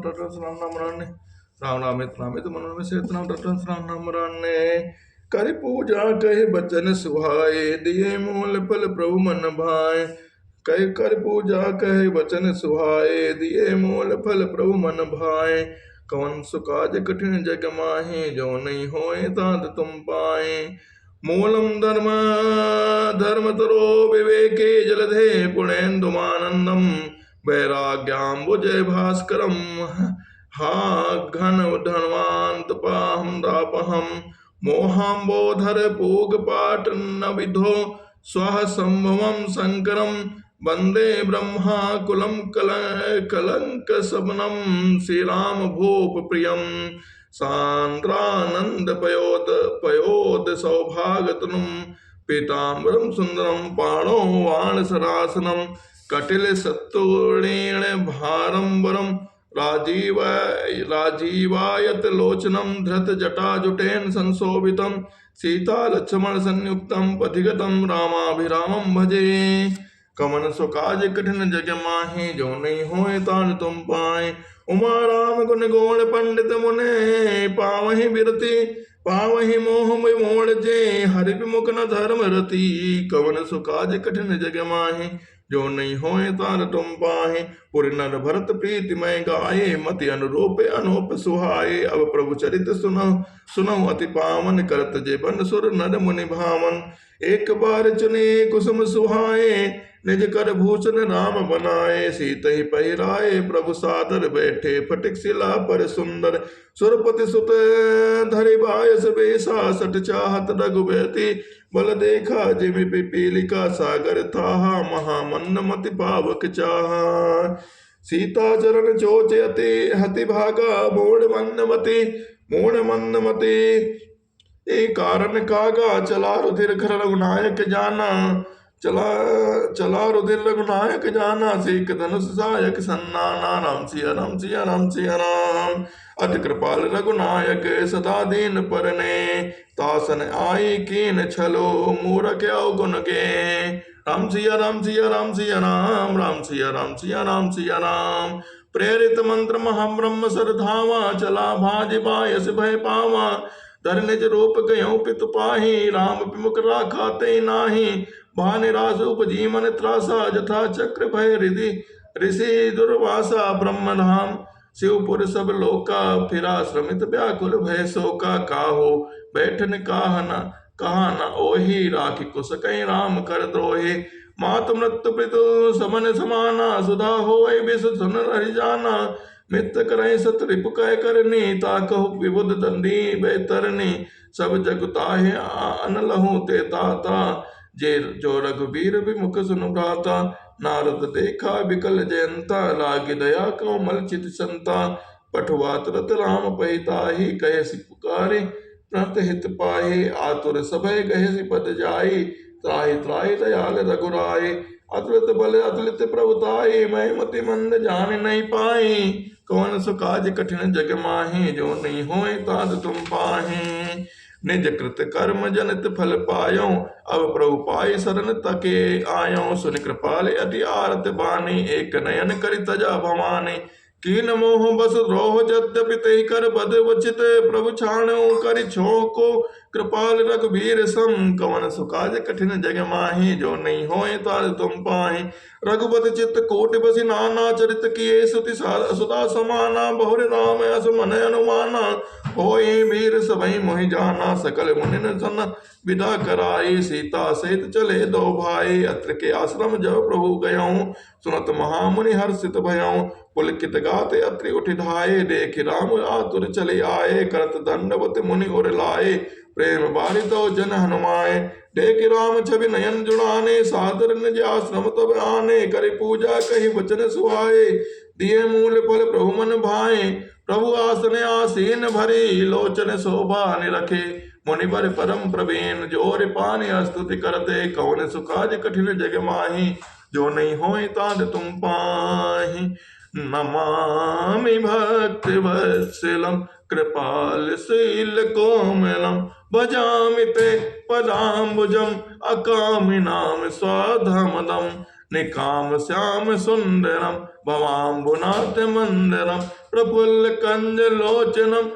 टटन स्नान नमराने राम रामित रामित मन में सेतनाम टटन स्नान नमराने कर पूजा कहे बचन सुहाए दिए मूल फल प्रभु मन भाए कह कर पूजा कहे वचन सुहाए दिए मूल फल प्रभु मन भाए कौन सुकाज कठिन जग माहे जो नहीं होए तात तुम पाए मूलम धर्म धर्म तरो विवेके जलधे पुणेन्दुमानंदम वैराग्याम्बुजय भास्करम हा घन धनवांत पाहम दापहम मोहाम्बोधर पूग पाट न विधो स्वः संभवम शंकरम वंदे ब्रह्मा कुलम कलंक सबनम श्री राम भूप प्रियम सांद्रानंद पयोद पयोद सौभागतनुम पीताम्बरम सुंदरम पाणो वाण सरासनम कटिल सत्तुणेण भारंबरम राजीव राजीवायत लोचनम धृत जटाजुटेन संशोभितम सीता लक्ष्मण संयुक्तम पथिगतम रामाभिरामम भजे कमन सुकाज कठिन जग माहे जो नहीं होए तान तुम पाए उमा राम गुण गोण पंडित मुने पावहि बिरति पावहि मोह मोड़ जे हरि विमुख न धर्म रति कवन सुकाज कठिन जग माहे जो नहीं होए तान तुम पाहे पुर नर भरत प्रीति मैं गाये मति अनुरूप अनूप सुहाये अब प्रभु चरित सुनो सुनो अति पावन करत जे बन सुर नर मुनि भावन एक बार चुने कुसुम सुहाए निज कर भूषण राम बनाए सीत ही पहिराए प्रभु सादर बैठे फटिक शिला पर सुंदर सुरपति सुत धरि बायस बेसा सट चाहत रघुबैती बल देखा जिमि पीलिका सागर थाहा महामन्न मति पावक चाहा सीता चरण चोच अति हति भागा मूढ़ मंद मति ए कारण कागा चला रुधिर घर रघुनायक जाना चला रुधिर रघुनायक जाना सीख धनुष सायक सन्नाना राम सिया राम सिया राम सिया राम अति कृपाल रघुनायक सदा दीन परने तासन आई कीन छलो मूरख अवगुण के राम सिया राम सिया राम सिया राम राम सिया राम सिया राम सिया राम प्रेरित मंत्र महाब्रह्म सरधावा चला भाज बायस भय पावा धर निज रूप गयो पितु पाही राम विमुख राखा ते नाही भान रास उपजी मन त्रासा जथा चक्र भय रिधि ऋषि दुर्वासा ब्रह्म धाम शिवपुर सब लोका फिरा श्रमित व्याकुल भय शोका काहो बैठन कहा न ओहि राखी कुश कहीं राम कर द्रोहे मात मृत्यु पितु समन समाना सुधा होय विष सुन हरिजाना मित्र करय सत रिपु कह करनी ताकहु विबुध दंडी बेतरनी सब जग ताहे अनलहु ते ताता जे जो रघुवीर विमुख सुनु भ्राता नारद देखा विकल जयंता लागी दया कोमल चित संता पठवा तुरत राम पहिताहि कहे पुकारे प्रणत हित पाहे आतुर सभय कहे पद जाई त्राहि त्राहि दयाल रघुराय अतुलित बल अतुलित प्रभुताई मैं मति मंद जान नहीं पाई कौन सुकाज कठिन जग माहे जो नहीं होए ताद तुम पाहे निज कृत कर्म जनित फल पायो अब प्रभु पाई शरण तके आयो सुन कृपाल अति आरत बानी एक नयन करि तजा भवानी कीन मोह बस द्रोह यद्यपि ते कर बद वचित प्रभु छाणो करि छोको कृपाल रघुवीर सम कवन सुकाज कठिन जग माही जो नहीं होए ताल तुम पाहे रघुपति चित्त कोटि बसी नाना चरित किए सुति सुता समाना बहुर राम अस मन अनुमाना होए वीर सबई मोहि जाना सकल मुनि सन विदा कराई सीता सहित चले दो भाई अत्र के आश्रम जब प्रभु गयऊं सुनत महामुनि हर्षित भयऊं पुलकित गाते अत्रि उठि धाये देख राम आतुर चले आए करत दंडवत मुनि उर लाए प्रेम बारित जन हनुमाए देख राम छवि नयन जुड़ाने सादर निज आश्रम तब आने करि पूजा कही वचन सुहाए दिए मूल फल प्रभु मन भाए प्रभु आसन आसीन भरी लोचन शोभा निरखे मुनिवर परम प्रवीण जोर पानी स्तुति करते कौन सुकाज कठिन जग माही जो नहीं होए ताद तुम पाही नमामि भक्ति वत्सलम कृपाल शील कोमलम भजामि ते पदाम्बुजम अकामि नाम स्वाधमदम निकाम श्याम सुंदरम भवाम्बुनाथ मंदिरम प्रफुल्ल कंज लोचनम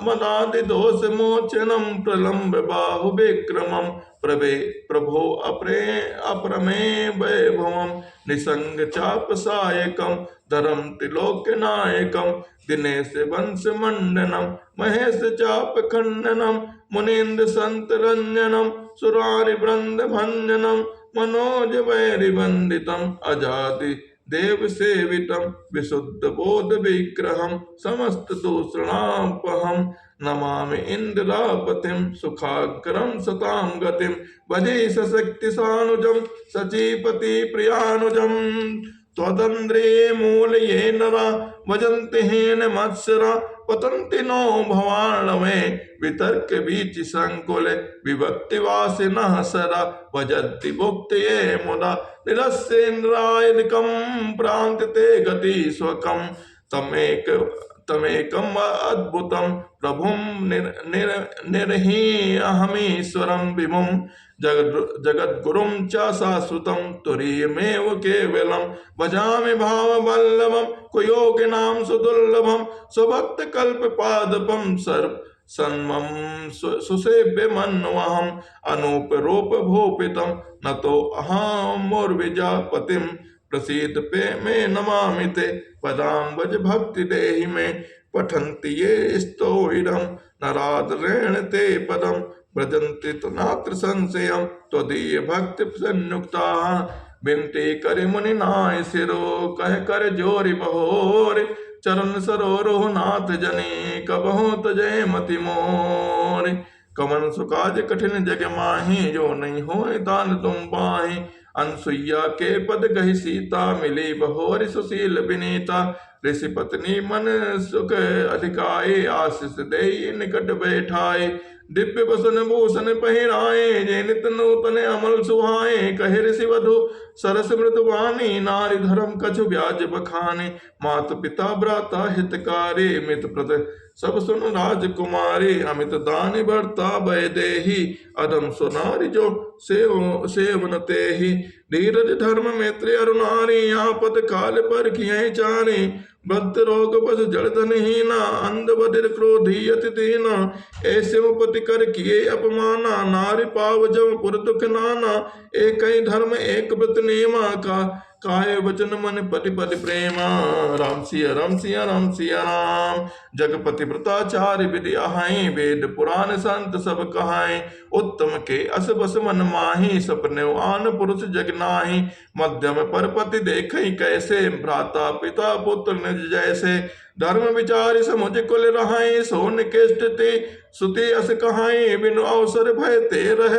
मदादि दोष मोचनम प्रलंब बाहु विक्रमम प्रभो अप्रमे वैभवम निसंग चाप सायकम धर्म त्रिलोक नायकम दिनेश वंश मंडनम महेश चाप खंडनम मुनीन्द्र संत रंजनम सुरारि वृंद भंजनम मनोज वैरि वंदितम अजाति देव सेवितम विशुद्ध बोध विग्रहम समस्त दूषणापहम नमामि इंद्रापतिम सुखाग्रम सताम गतिम भजे सशक्ति सानुजम सचीपति प्रियानुजम त्वदंद्रे मूल ये नरा भजन्ति हेन मत्सरा पतन्ति नो भवाणवे वितर्क बीच संकुल विभक्ति वासिनः सरा भजन्ति भुक्त ये मुदा निरस्येन्द्रायनिकम प्रांत ते गति स्वकम तमेकम अद्भुतम प्रभुम निर्हि अहमीश्वरम विमुम जगद्गुरुं च शाश्वतं तुरीयमेव केवलं भजामि भाववल्लभं कुयोगिनां सुदुर्लभं स्वभक्तकल्पपादपं सन्मं सुसेव्यमन्वहम् अनूपरूपभूपितं नतो अहमुर्विजापतिं प्रसीद पे मे नमामि ते पदाम्बज भक्ति देहि मे पठन्ति ये स्तोइदं नरादरेण ते पदं व्रजन्ति नात्र संशयं त्वदीय भक्ति संयुक्ता बिनती करे मुनि नाय सिरो कह कर जोरि बहोरि चरण सरोरुह नाथ जने कबहु तजय मति मोरि कमन सुकाज कठिन जग माही जो नहीं हो दान तुम पाही अनसुईया के पद गहि सीता मिली बहोरि सुशील विनीता ऋषि पत्नी मन सुख अधिकाए आशीष दे निकट बैठाए दिव्य बसन भूषण पहिराए जे नित नूतन अमल सुहाए कहे ऋषि वधु सरस मृदुवानी नारी धर्म कछु ब्याज बखाने मात पिता भ्राता हितकारी मित प्रद सब सुन राजकुमारी अमित दानि भरता भय देहि अधम सुनारी जो सेवन तेहि धीरज धर्म मैत्री अरुणारी आपत काल पर किए चारी बद्ध रोग बस जड़धन हीना अंध बधिर क्रोधी अति दीना ऐसे पति कर किए अपमाना नारी पाव जब पुर दुख नाना एक ही धर्म एक व्रत नियमा का काय वचन मन पति पति प्रेमा राम सिया राम सिया राम सिया राम जगपति व्रताचार्य विधि आहाई वेद पुराण संत सब कहाई उत्तम के अस बस मन माही सपने आन पुरुष जग नाही मध्यम परपति देखई कैसे भ्राता पिता पुत्र निज जैसे धर्म विचार समुझ कुल रहाई सोन केष्टते सुति अस कहाई बिनु अवसर भय ते रह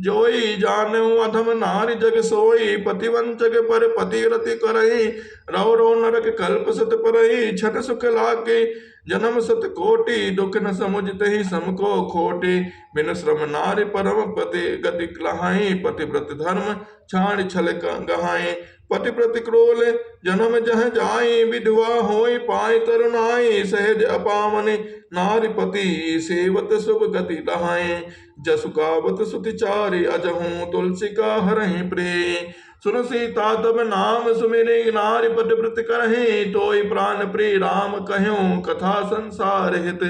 जोई जानहु अधम नारी जग सोई पतिवंचक पर पति रति करही रव रो नरक कल्प सत परही छठ सुख लागे जन्म सत कोटि दुख न समुझते ही समको खोटे बिनु श्रम नारी परम पति गति लहाई पतिव्रत धर्म छाड़ छल गहाई पति प्रति क्रोल जन्म जह जाई विधवा होई पाए तरुणाई सहज अपामने नारी पति सेवत शुभ गति लहाए जसुकावत सुतिचारी अजहूं तुलसी का हरहि प्रिय सुन सीता तब नाम सुमिरे नारी पतिव्रत करहि तोय प्राण प्रिय राम कहूँ कथा संसार हित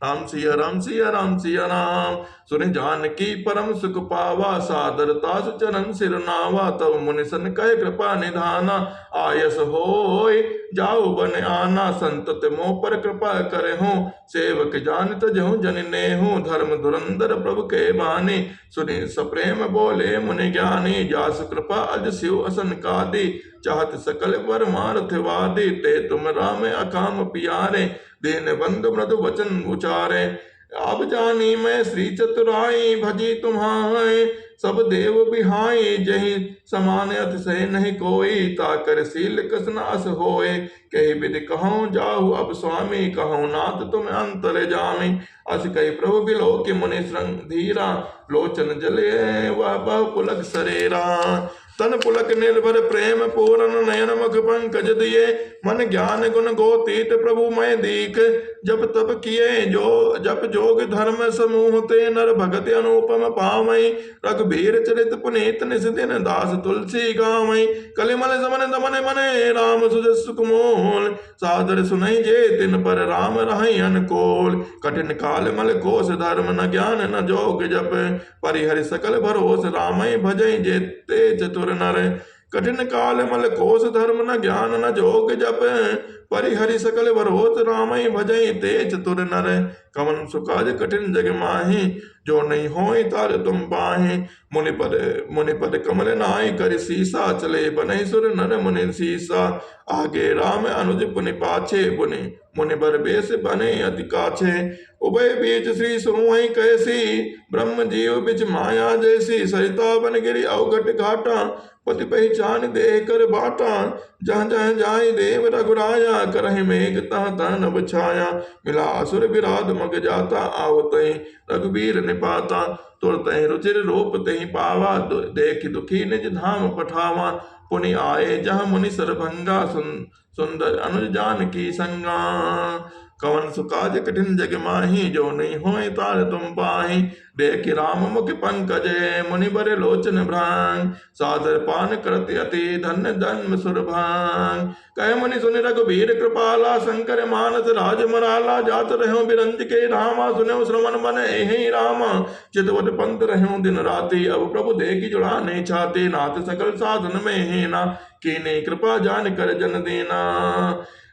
राम सिया राम सिया राम सिया राम सुन जानकी परम सुख पावा सादरता सुचरण सिर नावा तब मुनि सन कह कृपा निधाना आयस होय जाओ बन आना संतत मोह पर कृपा करे हूँ सेवक जान तजहूँ जन नेहूँ धर्म धुरंधर प्रभु के बानी सुनि सप्रेम बोले मुनि ज्ञानी जास कृपा अज शिव असन कादी चाहत सकल वर मारथ वादी ते तुम राम अकाम पियारे दीन बंधु मृदु वचन उचारे अब जानी मैं श्री चतुराई भजी तुम्हारे सब देव बिहाई जही समान अतिशय नहीं कोई ताकर शील कसनास होए कही विधि कहूँ जाहु अब स्वामी कहूँ नाथ तुम अंतर जामी अस कही प्रभु बिलो कि मुनि श्रृंग धीरा लोचन जले वह बहु पुलक सरेरा तन पुलक निर्भर प्रेम पूरन नयन मुख पंकज दिए मन ज्ञान गुण गोतीत प्रभु मैं दीख जब तब किए जो जप जोग धर्म समूह ते नर भगत अनुपम पावई रघुबीर चरित पुनीत निस दिन दास तुलसी गावई कलिमल समन दमन मने राम सुजस सुकमोल सादर सुनई जे तिन पर राम रहई अनुकोल कठिन काल मल कोस धर्म न ज्ञान न जोग जप परिहरि सकल भरोस रामई भजई जेते चतुर नर कठिन काल मल कोस धर्म न ज्ञान न जोग जप परिहरि सकल भरोस रामई भजई ते चतुर नर कवन सुकाज कठिन जग माहि जो नहीं होई तार तुम पाहि मुनिपद कमल नाय कर सीसा चले बनई सुर नर मुनि सीसा आगे राम अनुज पुनि पाछे पुनि मुनि बर बेस बने अति काछे उभय बीच श्री सुनुई कैसी ब्रह्म जीव बिच माया जैसी सरिता बन गिरी अवघट घाटा पति पहचान दे कर बाटा जहाँ जहाँ जाय देव रघुराया करहि मेघ तह तह नभ छाया मिला असुर विराध मग जाता आवतहि रघुबीर निपाता तुरतहि रुचिर रूप तहि पावा देख दुखी निज धाम पठावा पुनि आए जहाँ मुनि सरभंगा सुंदर अनुज जान की संगा कवन सुकाज कठिन जग माही जो नहीं होए तार तुम पाही देख राम मुख पंकज मुनि बर लोचन भ्रांग सादर पान करत अति धन्य जन्म सुरभांग कह मुनि सुनि रघुबीर कृपाला शंकर मानस राज मराला जात रहो बिरंज के रामा सुनो श्रवण मन एहि रामा चितवत पंत रहो दिन राति अब प्रभु देखी जुड़ा नहीं छाते नाथ सकल साधन में ही ना कीने कृपा जान कर जन देना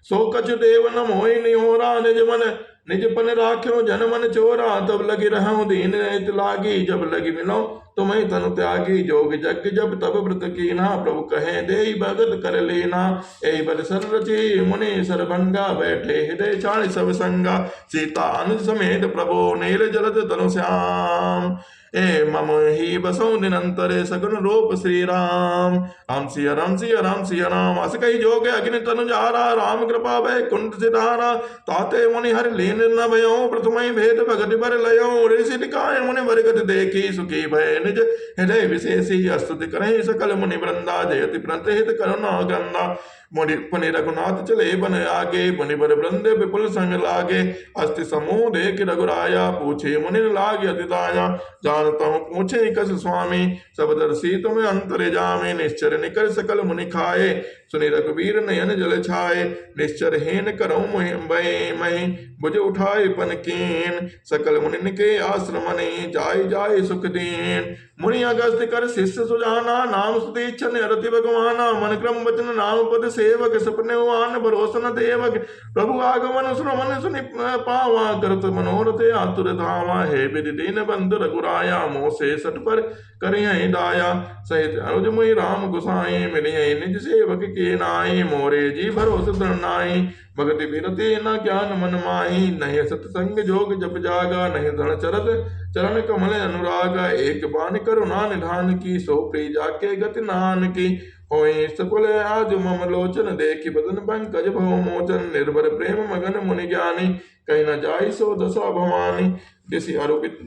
सो कछु देव न मोहि निहोरा निज पन राख्यो जन मन चोरा तब लगी रहूं दीन हित लागी जब लगी मिलो तुम्हें तनु त्यागी जोग जग जब तब व्रत कीना प्रभु कहे दे भगत कर लेना ए बल सर रची मुनि सरभंगा बैठे हृदय छाड़ सब संगा सीता अनुज समेत प्रभु नील जलद तनु श्याम ए मम ही बसो निरंतरे सगुन रूप श्री राम राम सिया राम सिया राम सिया राम अस कही जोग अग्नि तनु जारा राम कृपा भय कुंठ सिधारा ताते मुनि हर लीन न भयो प्रथम भेद भगति बर लयो ऋषि निकाय मुनि बरगत देखी सुखी भय निज हृदय विशेषी स्तुति करहि सकल मुनि वृंदा जयति प्रणत हित करुणा गंदा मुनि पुनि रघुनाथ चले बन आगे मुनि बर वृंद विपुल संग लागे अस्ति समूह देख रघुराया पूछे मुनि लागे अतिदाया जानता हूँ पूछे कस स्वामी सब दर्शी तुम्हें अंतरे जामे निश्चर निकर सकल मुनि खाए सुनि रघुबीर नयन जल छाए निश्चर हेन करो मही बुझ उठाए पन कीन सकल मुनि के आश्रमने जाय जाय सुख दीन मुनि अगस्त्य कर शिष्य सुजाना नाम सुतीक्षण अरति भगवाना मन क्रम वचन नाम पद सेवक सपने आन भरोसन देवक प्रभु आगमन श्रवण सुनि पावा करत मनोरथ आतुर धावा हे विधि दीन बंधु रघुराया मोह से सट पर करिय दाया सहित अनुज मुहि राम गुसाई मिलिय निज सेवक के नाई मोरे जी भरोस नाई भगति विरति न ज्ञान मन माही नहीं सत्संग जोग जप जागा नहीं धन चरत चरण कमल अनुरागा एक बान करुणा निधान की सो प्रिय जाके गति नान की होई सकुल आज मम लोचन देखी बदन पंकज भव मोचन निर्भर प्रेम मगन मुनि ज्ञानी कहीं न जाई सो दशा भवानी दिशि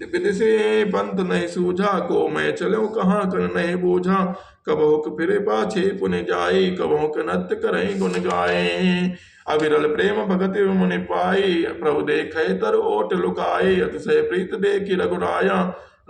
विदिशि पंथ नहीं सूझा को मैं चलो कहाँ कर नहीं बूझा कबहुक फिरे पाछे पुनि जाई कबहुक नृत्य करई गुण गाए अविरल प्रेम भगति मुनि पाई प्रभु देखे तर ओट लुकाई अतिशय प्रीत देखी रघुराया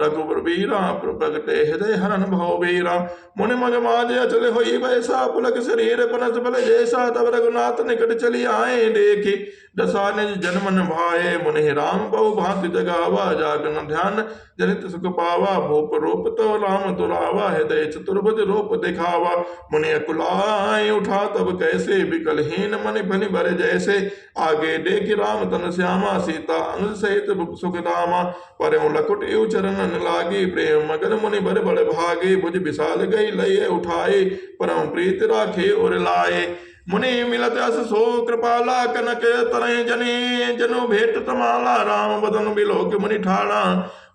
रघुबर वीरा प्रगटे हृदय हरन भव वीरा मुनि मग माज अचल होई वैसा पुलक शरीर पनस बल जैसा तब रघुनाथ निकट चली आए देखी दशा निज जन्मन भाए मुनि राम बहु भांति जगावा जागन ध्यान जनित सुख पावा भूप रूप तो राम दुरावा हृदय चतुर्भुज रूप दिखावा मुनि अकुलाए उठा तब कैसे विकलहीन मन फनि भर जैसे आगे देखी राम तन श्यामा सीता अनुज सहित सुख धामा पर लकुट एव चरण लागी प्रेम मगन मुनि बर बड़ भागे भुज विशाल गई लय उठाए परम प्रीत राखे और लाए मुनि मिलत अस सो कृपाला कनक तरह जने जनो भेट तमाला राम बदन बिलोक मुनि ठाड़ा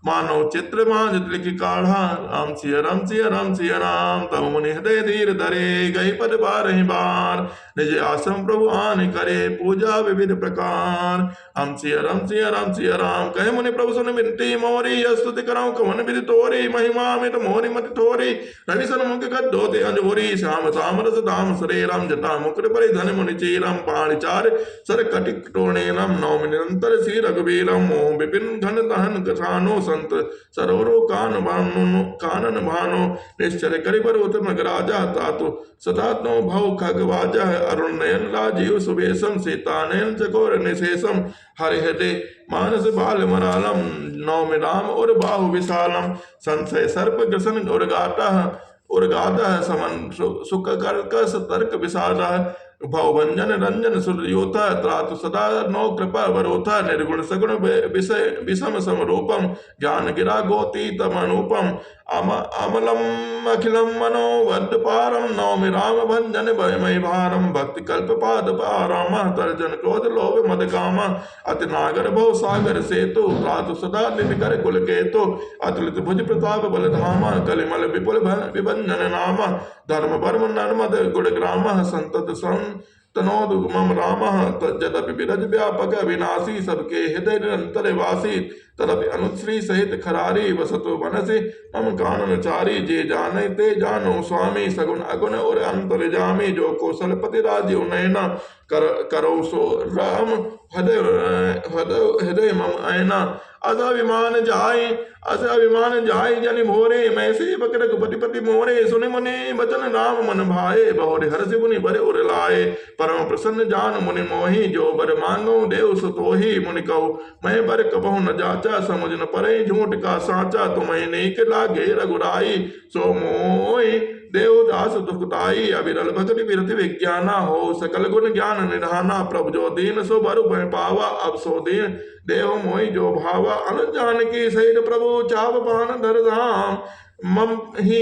मानो चित्र मांझ लिखि काढ़ा। राम सिया राम सिया राम सिया राम, तब मुनि हृदय धीर धरे, गई पद बारहि बार, निज आश्रम प्रभु आन करे, पूजा विविध प्रकार। राम सिया राम सिया राम सिया राम, कहे मुनि प्रभु सुन विनती मोरी, स्तुति करऊँ कवन विधि तोरी, महिमा मित मोरी मति थोरी, रवि सन मुख गद्दोति अंजोरी, श्याम सामरस धाम सरे, राम जटा मुकुट परि धन मुनि चीरम, पाणि चार सर कटिक टोणेनम, नौमि निरंतर श्री रघुवीरम, मोह विपिन घन दहन कथानो, संत सरोवरो कानन भानो, निश्चर करि पर उत्तम राजा, तातु सदात्नो भव खगवाजा, अरुण नयन राजीव सुबेशम, सीता नयन चकोर निशेषम, हरि हृदय मानस बाल मरालम, नौमि राम और बाहु विशालम, संशय सर्प ग्रसन उर्गाता समन सुख कर्कस तर्क विशाला, भवभंजन रंजन सूर्योथा, त्रातु सदा नो कृपा वरोथा, निर्गुण सगुण विषय विषम समरूपम, ज्ञान गिरा गोतीत अनुपम, अमलम अखिलम मनोवद पारम, नौमि राम भंजन भयमय भारम, भक्ति कल्प पाद पाराम, तर्जन क्रोध लोभ मद काम, अति नागर भव सागर सेतु, त्रातु सदा निधि कर कुल केतु, अतुलित भुज प्रताप बल धामा, कलिमल विपुल विभंजन नाम, धर्म वर्म नर्मद गुण ग्राम, संतत तनोदुगमम राम, यद्यपि विरज व्यापक अविनाशी, सबके हृदय निरंतर वासी, तदपि अनुश्री सहित खरारी, वसतु मनसि मम कानन चारी, जे जाने ते जानो स्वामी, सगुण अगुण और अंतर जामी, जो कौशलपति राजीव नयना, करो सो राम हृदय मम ऐना, असाभिमान जाय जनि मोरे, मैं से बकरक पति मोरे, सुनि मुनि बचन राम मन भाए, बहुरि हर्षि मुनि बरे उर लाए, परम प्रसन्न जान मुनि मोहि, जो बर मांगो देव सुतोहि, मुनि कहो मैं बर कबहु न जाचा, समुझ न परे झूठ का साचा, तुम्हें नेक लागे रघुराई, सो मोहि देवदास दुखदाई, अविरल भक्ति विरति विज्ञाना, हो सकल गुण ज्ञान निधाना, प्रभु जो दीन सो बरु पावा, अब सो दीन देव मोहि जो भावा, अनुजान की सहित प्रभु चाव पान धर धाम, मम ही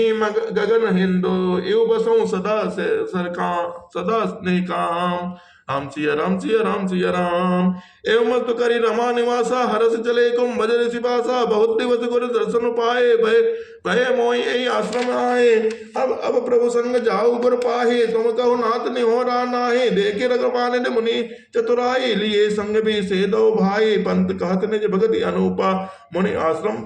गगन हिंदु इव बसों सदा सदा स्नेह काम। राम सिया राम सिया राम सिया राम, एवं मत करी रमा निवासा, हरस चले कुम बजर सिपासा, बहुत दिवस गुरु दर्शन पाए, भय मोहि यही आश्रम आए, अब प्रभु संग जाऊ गुर पाहे, तुम कहो नाथ निहोरा नाहे, देखे रघुपाने मुनि चतुराई, लिए संग भी से दो भाई, पंत कहत निज भगति अनुपा, मुनि आश्रम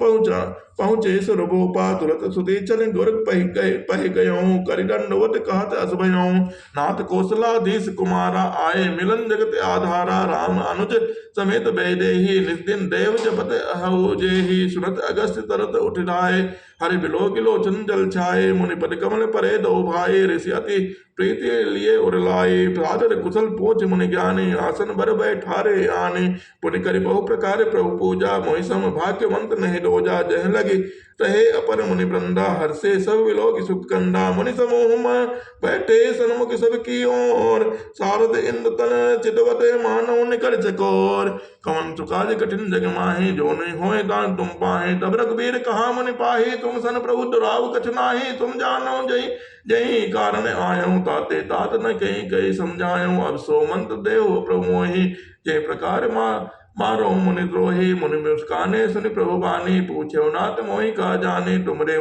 पहुँचे सुरभूपा, तुरत सुते चले गुर पह गयों, करि दंडवत कहत असभयों, नाथ कौशलाधीश कुमारा आए, मिलन जगत आधारा, राम अनुज समेत बैदेही, निस्दिन देव जपत हऊ जेही, सुनत अगस्त तरत उठिलाए, हरि बिलो किलोचन जल छाए, मुनि पद कमल परे दो भाई, ऋषि अति प्रीति लिए उरलाए, प्रादर कुशल पूछ मुनि ज्ञानी, आसन बर बैठारे आने, पुनि करि बहु प्रकार प्रभु पूजा, मोहि सम भाग्यवंत नहीं दोजा, जह लगी रहे अपर मुनि वृंदा, हर्षे सब विलोक सुख कंदा, मुनि समूह में बैठे सन्मुख सब की ओर, सारद इंद्र तन चितवत मानव निकर चकोर, कवन सुकाज कठिन जग माहे, जो नहीं होए दान तुम पाहे, तब रघुबीर कहा मुनि पाहे, तुम सन प्रभु दुराव कछ नाहि, तुम जानो जय कारण आयऊ, ताते तात न कही समझायऊ, अब सो मंत्र देव प्रभु मोहि, जय प्रकार मारो मुनि द्रोही, मुनि मुस्काने सुनि प्रभु बानी, पूछे नाथ मोहि का जाने, तुमरे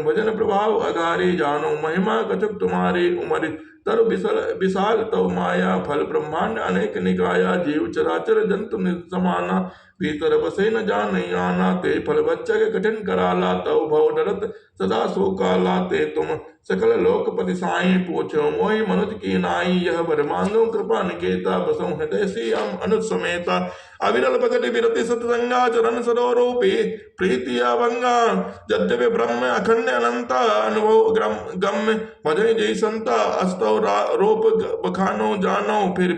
भजन प्रभाव अगारी, जानो महिमा कछुक तुम्हारी, उमरि तरु विशाल तव माया, फल ब्रह्मांड अनेक निकाया, जीव चराचर जंतु समाना, भीतर बसे न जान नहीं आना, ते फल बच्चक कठिन कराला, तव भव डरत सदा सो काला, ते तुम सकल लोकपति साई, पूछो मोहि मनुज की नाई, यह वर मांगो कृपा निकेता, बसों हृदय सी अनुज समेता, अविरल भगति विरति सतसंगा, चरण सरोरूपी प्रीति अभंगा, यद्यपि ब्रह्म अखंड अनंता, अनुभव गम्य भजन जय संता, अस्तव रूप बखानो जानो, फिर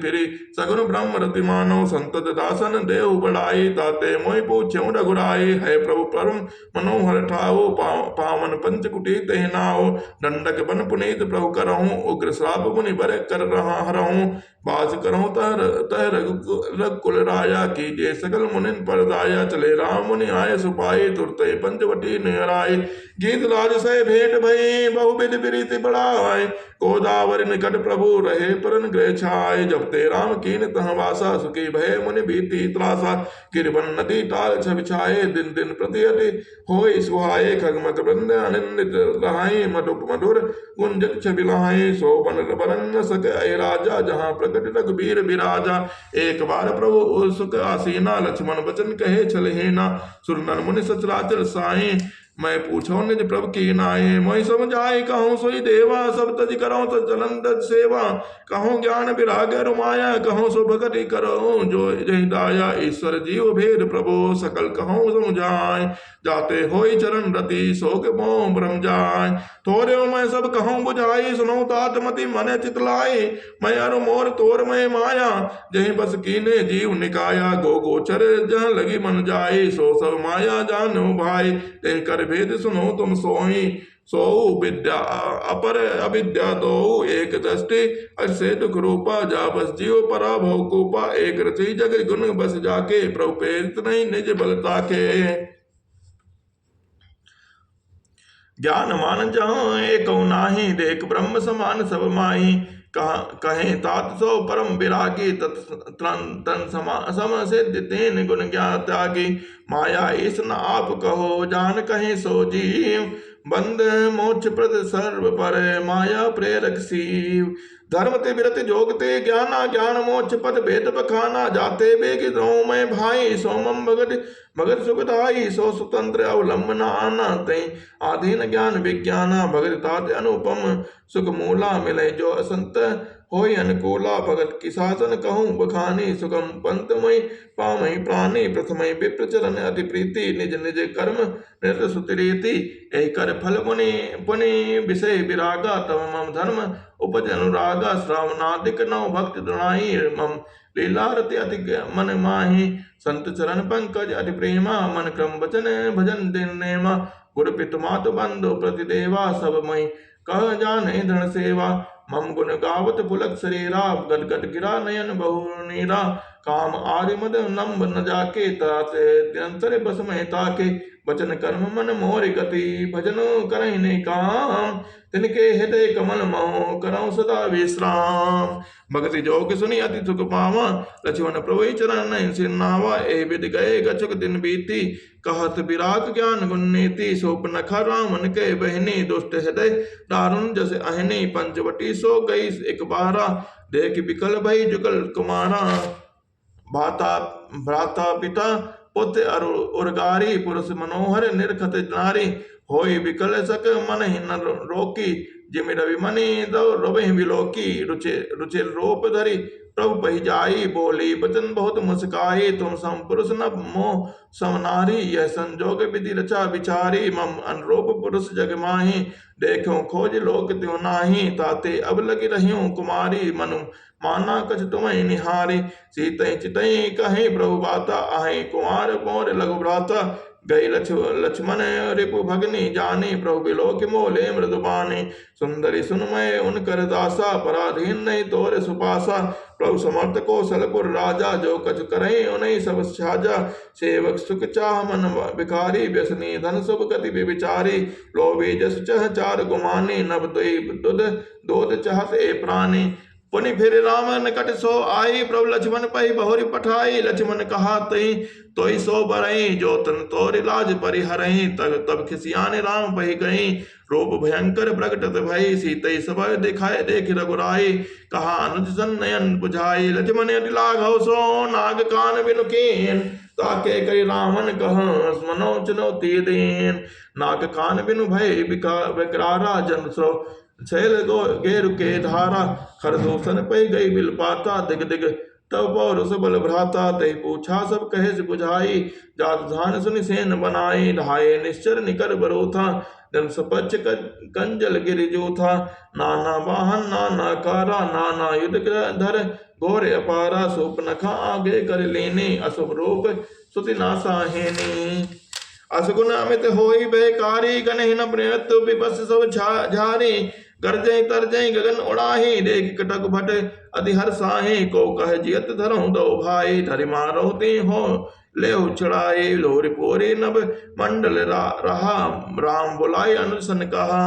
सगुन ब्रह्म रति मानो, संतत दासन देव बढ़ाई, ताते मोहि पूछ्यो रघुराई, है प्रभु परम मनोहर ठाओ, पावन पंचकुटी तहनाओ, दंडक बन पुनीत प्रभु करहूँ, उग्र श्राप मुनि बर कर रहा हरहूँ, बास करो तह रघुकुल राजा की जय सकल मुनि पर दाया चले राम मुनि आय सुपाए तुरते पंचवटी निराय गीत राज से भेंट भई बहुविध प्रीति बढ़ाए गोदावरी निकट प्रभु रहे परन गृह छाए जब ते राम कीन तह वासा सुखी भय मुनि भीति त्रासा गिरवन नदी ताल छवि छाए दिन दिन प्रति अति होय सुहाए खगमग वृंद आनंदित रहाए मधुप मधुर गुंजत छवि लहाए सो बन सक राजा जहाँ प्रकट रघुबीर विराजा एक बार प्रभु सुख आसीना लक्ष्मण वचन कहे चले ना सुरनर मुनि सचराचर साई मैं पूछो निज प्रभु की नाये मोहि समझाए कहूँ सोई देवा सब तज करो तो चलन तज सेवा कहूँ ज्ञान विराग रुमाया कहूँ सो भगति करो जो जय दाया ईश्वर जीव भेद प्रभु सकल कहूँ समझाए जाते होई चरण रति शोक मोह ब्रह्म जाय थोरे मैं सब कहूँ बुझाई सुनो तात मति मन चितलाई मैं अरु मोर तोर मैं माया जही बस कीने जीव निकाया गो गोचर जहाँ लगी मन जाए सो सब माया जानो भाई ते कर भेद सुनो तुम सोई सो विद्या अपर अविद्या दो एक दृष्टि असे दुख रूपा जा बस जीव परा भव कूपा एक रचि जग गुण बस जाके प्रभु प्रेरित नहीं निज बलता के ज्ञान मान जहाँ एक नाही देख ब्रह्म समान सब माही कहे तात सो परम विरागी तन सम सिद्ध तेन गुण ज्ञान त्यागी माया ईस न आप कहो जान कहे सो जीव बंद मोक्ष प्रद सर्व पर माया प्रेरक शिव धर्म ते विरत जोग ते ज्ञाना ज्ञान मोक्ष पद भेद बखाना जाते बेग द्रोह में भाई सोमम भगत सुखदाई सो स्वतंत्र अवलंबना आना ते आधीन ज्ञान विज्ञाना भगत तात अनुपम सुख मूला मिले जो असंत होय अनुकूला भगत की शासन कहूँ बखानी सुगम पंतमय पामय प्राणी प्रथमय विप्रचरण अति प्रीति निज निज कर्म निरत सुतिरीति यही कर फल मुनि पुनि विषय विरागा तव मम धर्म उपज अनुरागा श्रावणादिक नव भक्त दुनाई मम लीला रति अति मन माही संत चरण पंकज अति प्रेमा मन क्रम वचन भजन दिन नेमा गुरु पितु मातु बंधु प्रतिदेवा सब मई कह जाने धन सेवा मम गुण गावत पुलक शरीरा गद गद गिरा नयन बहु नीरा काम आदि मद नम्ब न जाके ताते निरंतर बस में ताके वचन कर्म मन मोर गति भजन करहिने काम तिनके हृदय कमल मोह करऊं सदा विश्राम भक्ति जोग सुनी अति सुख पावा लक्ष्मण प्रभु चरण सिरनावा ए विद गए गचुक दिन बीती कहत विराग ज्ञान गुण नीति सोप नखा रामन के बहनी दुष्ट हृदय दारुण जस अहनी पंचवटी सो गई एक बारा देख विकल भई जुगल कुमारा भ्राता पिता पुत्र उर्गारी पुरुष मनोहर निरखत नारी होई विकल सक मन न रोकी जिमि रवि मणि दो रवि विलोकी रुचि रूप धरी प्रभु पही जाई बोली बचन बहुत मुस्काई तुम सम पुरुष न मोह समनारी यह संजोग विधि रचा विचारी मम अनुरूप पुरुष जग माही देखो खोज लोक त्यों नाही ताते अब लगी रहियो कुमारी मनु माना कछ तुम्हें निहारी सीतई चितई कहीं प्रभु बाता आहे कुमार मोर लघु भ्राता गई लक्ष्मण रिपु भगनी जानी प्रभु बिलोक मोले मृदुबानी सुंदरी सुनमय उनकर दासा पराधीन नहीं तोर सुपासा प्रभु समर्थ को सलपुर राजा जो कछ करे उन्हीं सब साजा सेवक सुख चाह मन भिखारी व्यसनी धन शुभ गति विचारी लोभी जस चह चार गुमानी नभ दूध चाहत ए प्राणी पुनि फिर राम निकट सो आई प्रभु लक्ष्मण पही बहुरी पठाई लक्ष्मण कहा तई तोई सो बरई जो तन तोर इलाज परिहरई तब खिसियाने राम पही गई रूप भयंकर प्रकटत भई सीतई सब दिखाए देख रघुराई कहा अनुज सन नयन बुझाई लक्ष्मण अति लाघव सो नाग कान बिनुकीन ताके कई रावण कह मनो चुनौती दीन नाग कान बिनु भय विकरारा जन सो छैल गेरु के धारा खरदूषण पे गई बिल पाता दिग दिग तब पौरुष बल भ्राता तय पूछा सब कहे से बुझाई जात धान सुनि सेन बनाई ढाए निश्चर निकर बरोथा जन सपच कंजल गिरिजो था नाना वाहन नाना कारा नाना युद्ध धर घोर अपारा सोप नखा आगे कर लेने अशुभ रूप सुति नासा हेनी असगुण अमित होई बेकारी गणहि न प्रयत विपस सब झारी गरजई तरजई गगन उड़ाही, देख कटक भट अति हर्षाहि, को कह जियत धरऊं दो भाई, धरि मारो ते हो ले उछड़ाए, लोरी पोरी नभ मंडल रहा, राम बुलाए अनुसन कहा।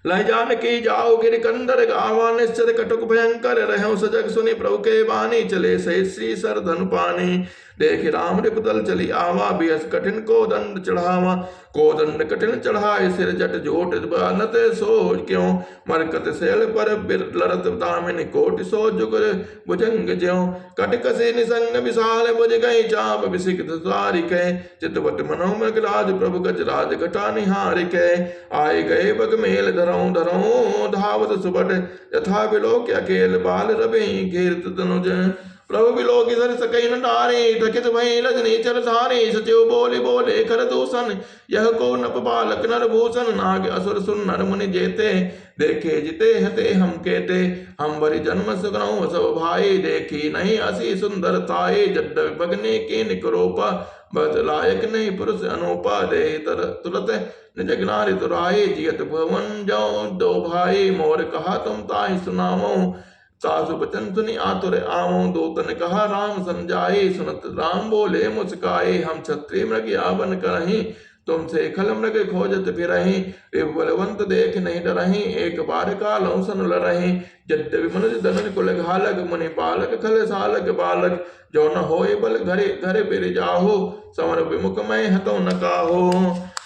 लय जानकी जाओ गिर कंदर गावा, निश्चर कटुक भयंकर रहौ, सजग सुनि प्रभु के बानी, चले सहित श्री सर धनु पानी, देख राम रिपुतल चली आवा, बियस कठिन को दंड चढ़ावा, को दंड कठिन चढ़ाए, सिर जट जोट बनत सो क्यों, मरकत शैल पर लरत दामिन, कोटि सो जुगर भुजंग ज्यों, कटक से निसंग विशाल भुज गई, चाप विसिक्त द्वारिकै, चितवट मनोमग राज प्रभु गज राज घटा निहारिकै, आए गए बग मेल धरऊं धरऊं, धावत सुबट यथा बिलोक अकेल, बाल रवि घेरत तनुज, प्रभु बिलोक सर सकई न डारे, थकित भई रजनी चर धारे, सचिव बोले बोले कर दूषण, यह को नप बालक नर भूषण, नाग असुर सुन नर मुनि जेते, देखे जिते हते हम केते, हम बरि जन्म सुगनऊ सब भाई, देखी नहीं असी सुंदरताए, जड्ड भगने के निकरोपा, बदलायक नहीं पुरुष अनूपा, दे तुरत निज गिनारि तुराए, जियत भवन जाओ दो भाई, मोर कहा तुम ताहि सुनावो, सासु बचन सुनी आतुर आओ, दूतन कहा राम समझाए, सुनत राम बोले मुस्काए, हम क्षत्रिय मृग यावन करही, तुमसे खल मृग खोजत फिरही, बलवंत देख नहीं डरही, एक बार कालौ सन लरही, यद्यपि मनुज धनुज कुल घालक, मुनि पालक खल सालक बालक, जो न होय बल घरे घरे बिर जाहो, समर विमुख मैं हतो न काहो,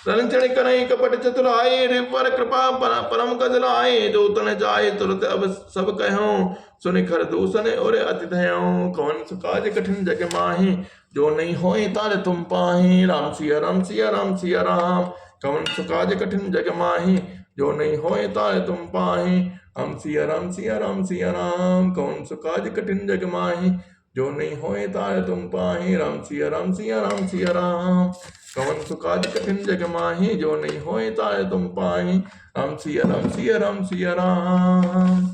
रणचण करई कपट चतुराई, पर कृपा परम गजलाए, जो तन जाए तुरत अब सब कहो, सुनि खर दूषण और अति दयाओ, कौन सुकाज कठिन जग माही, जो नहीं होए तार तुम पाही, राम सिया राम सिया राम सिया राम, कौन सुकाज कठिन जग माही, जो नहीं होए तार तुम पाही, हम सिया राम सिया राम सिया राम, कौन सुकाज कठिन जग माही, जो नहीं होए तार तुम पाही, राम सिया राम सिया राम सिया राम, कवन सुकाज कठिन जग माही, जो नहीं होए ताय तुम पाही, राम सिया राम सिया राम सिया राम।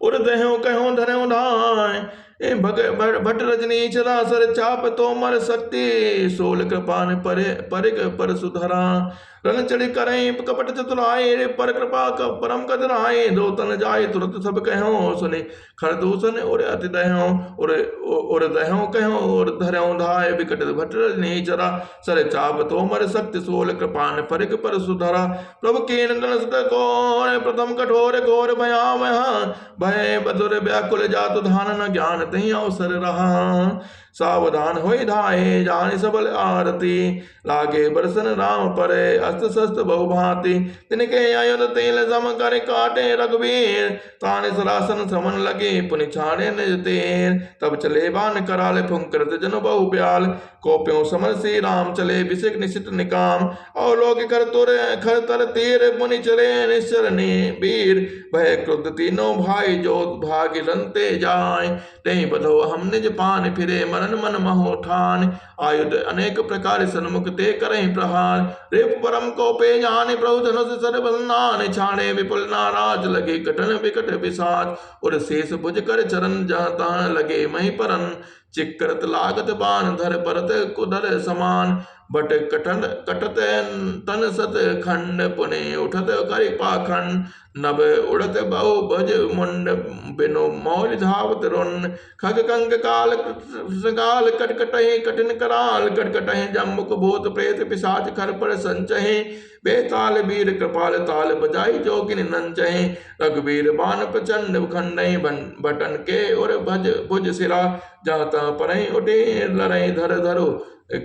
उर दहो कहो धरो धाय, भट रजनी चला सर चाप तो मर सकती, सोल कृपान परिग पर सुधरा, रन चढ़ी करें कपट चतुराए, पर कृपा परम कदराए, दो तन जाए तुरंत सब कहो, सुने खर दूषण और अति दहो, और दहो कहो और धरो धाय, विकट भट रजनी चरा सर चाप तो मर सकती, सोल कृपान परिग पर सुधरा, प्रभु के नंदन सुत कौन प्रथम कठोर घोर भयावह, भय बधुर व्याकुल जातु धान न ज्ञान तही अवसर रहा, सावधान होई धाये जान सबल आरती, लागे बरसन राम परे अस्त शस्त्र बहुभांति, तिनके आयुध तेल सम कर काटे रघुवीर, ताने सरासन समन लगे पुनि छाड़े निज तेर, तब चले बान कराल फुंकर जन बहु ब्याल, कोप्यों समर से राम चले विषिक निशित निकाम, और लोग कर तुर खर तर तीर, मुनि चले निश्चर ने वीर, भय क्रुद्ध तीनों भाई जो भाग रंते जाए, नहीं बधो हम निज पान फिरे मरण मन महो ठान, आयुध अनेक प्रकार सन्मुख ते करें प्रहार, रेप परम को पे जाने प्रभु धनुष सर बलनान, छाड़े विपुल नाराज लगे कठन विकट विसाज, और शेष भुज कर चरण जहाँ लगे मही परन, चिक्रत लागत बाण धर परत कुधर समान, बट कटत तन सत खंड, पुने उठत करि पाखंड, नभ उड़त बहु भज मुंड, बिनु मौल धावत रुन, खग कंग काल काल कटकटहि कठिन कराल, कटकटहि जम्मुख भूत प्रेत पिशाच खर पर संचहि, बेताल वीर कृपाल ताल बजाई जोगिन नंचहि, रघुवीर बाण प्रचंड खंडहि, बटन के और भुज सिरा, जाता परहि उठे लड़ई धर धरो,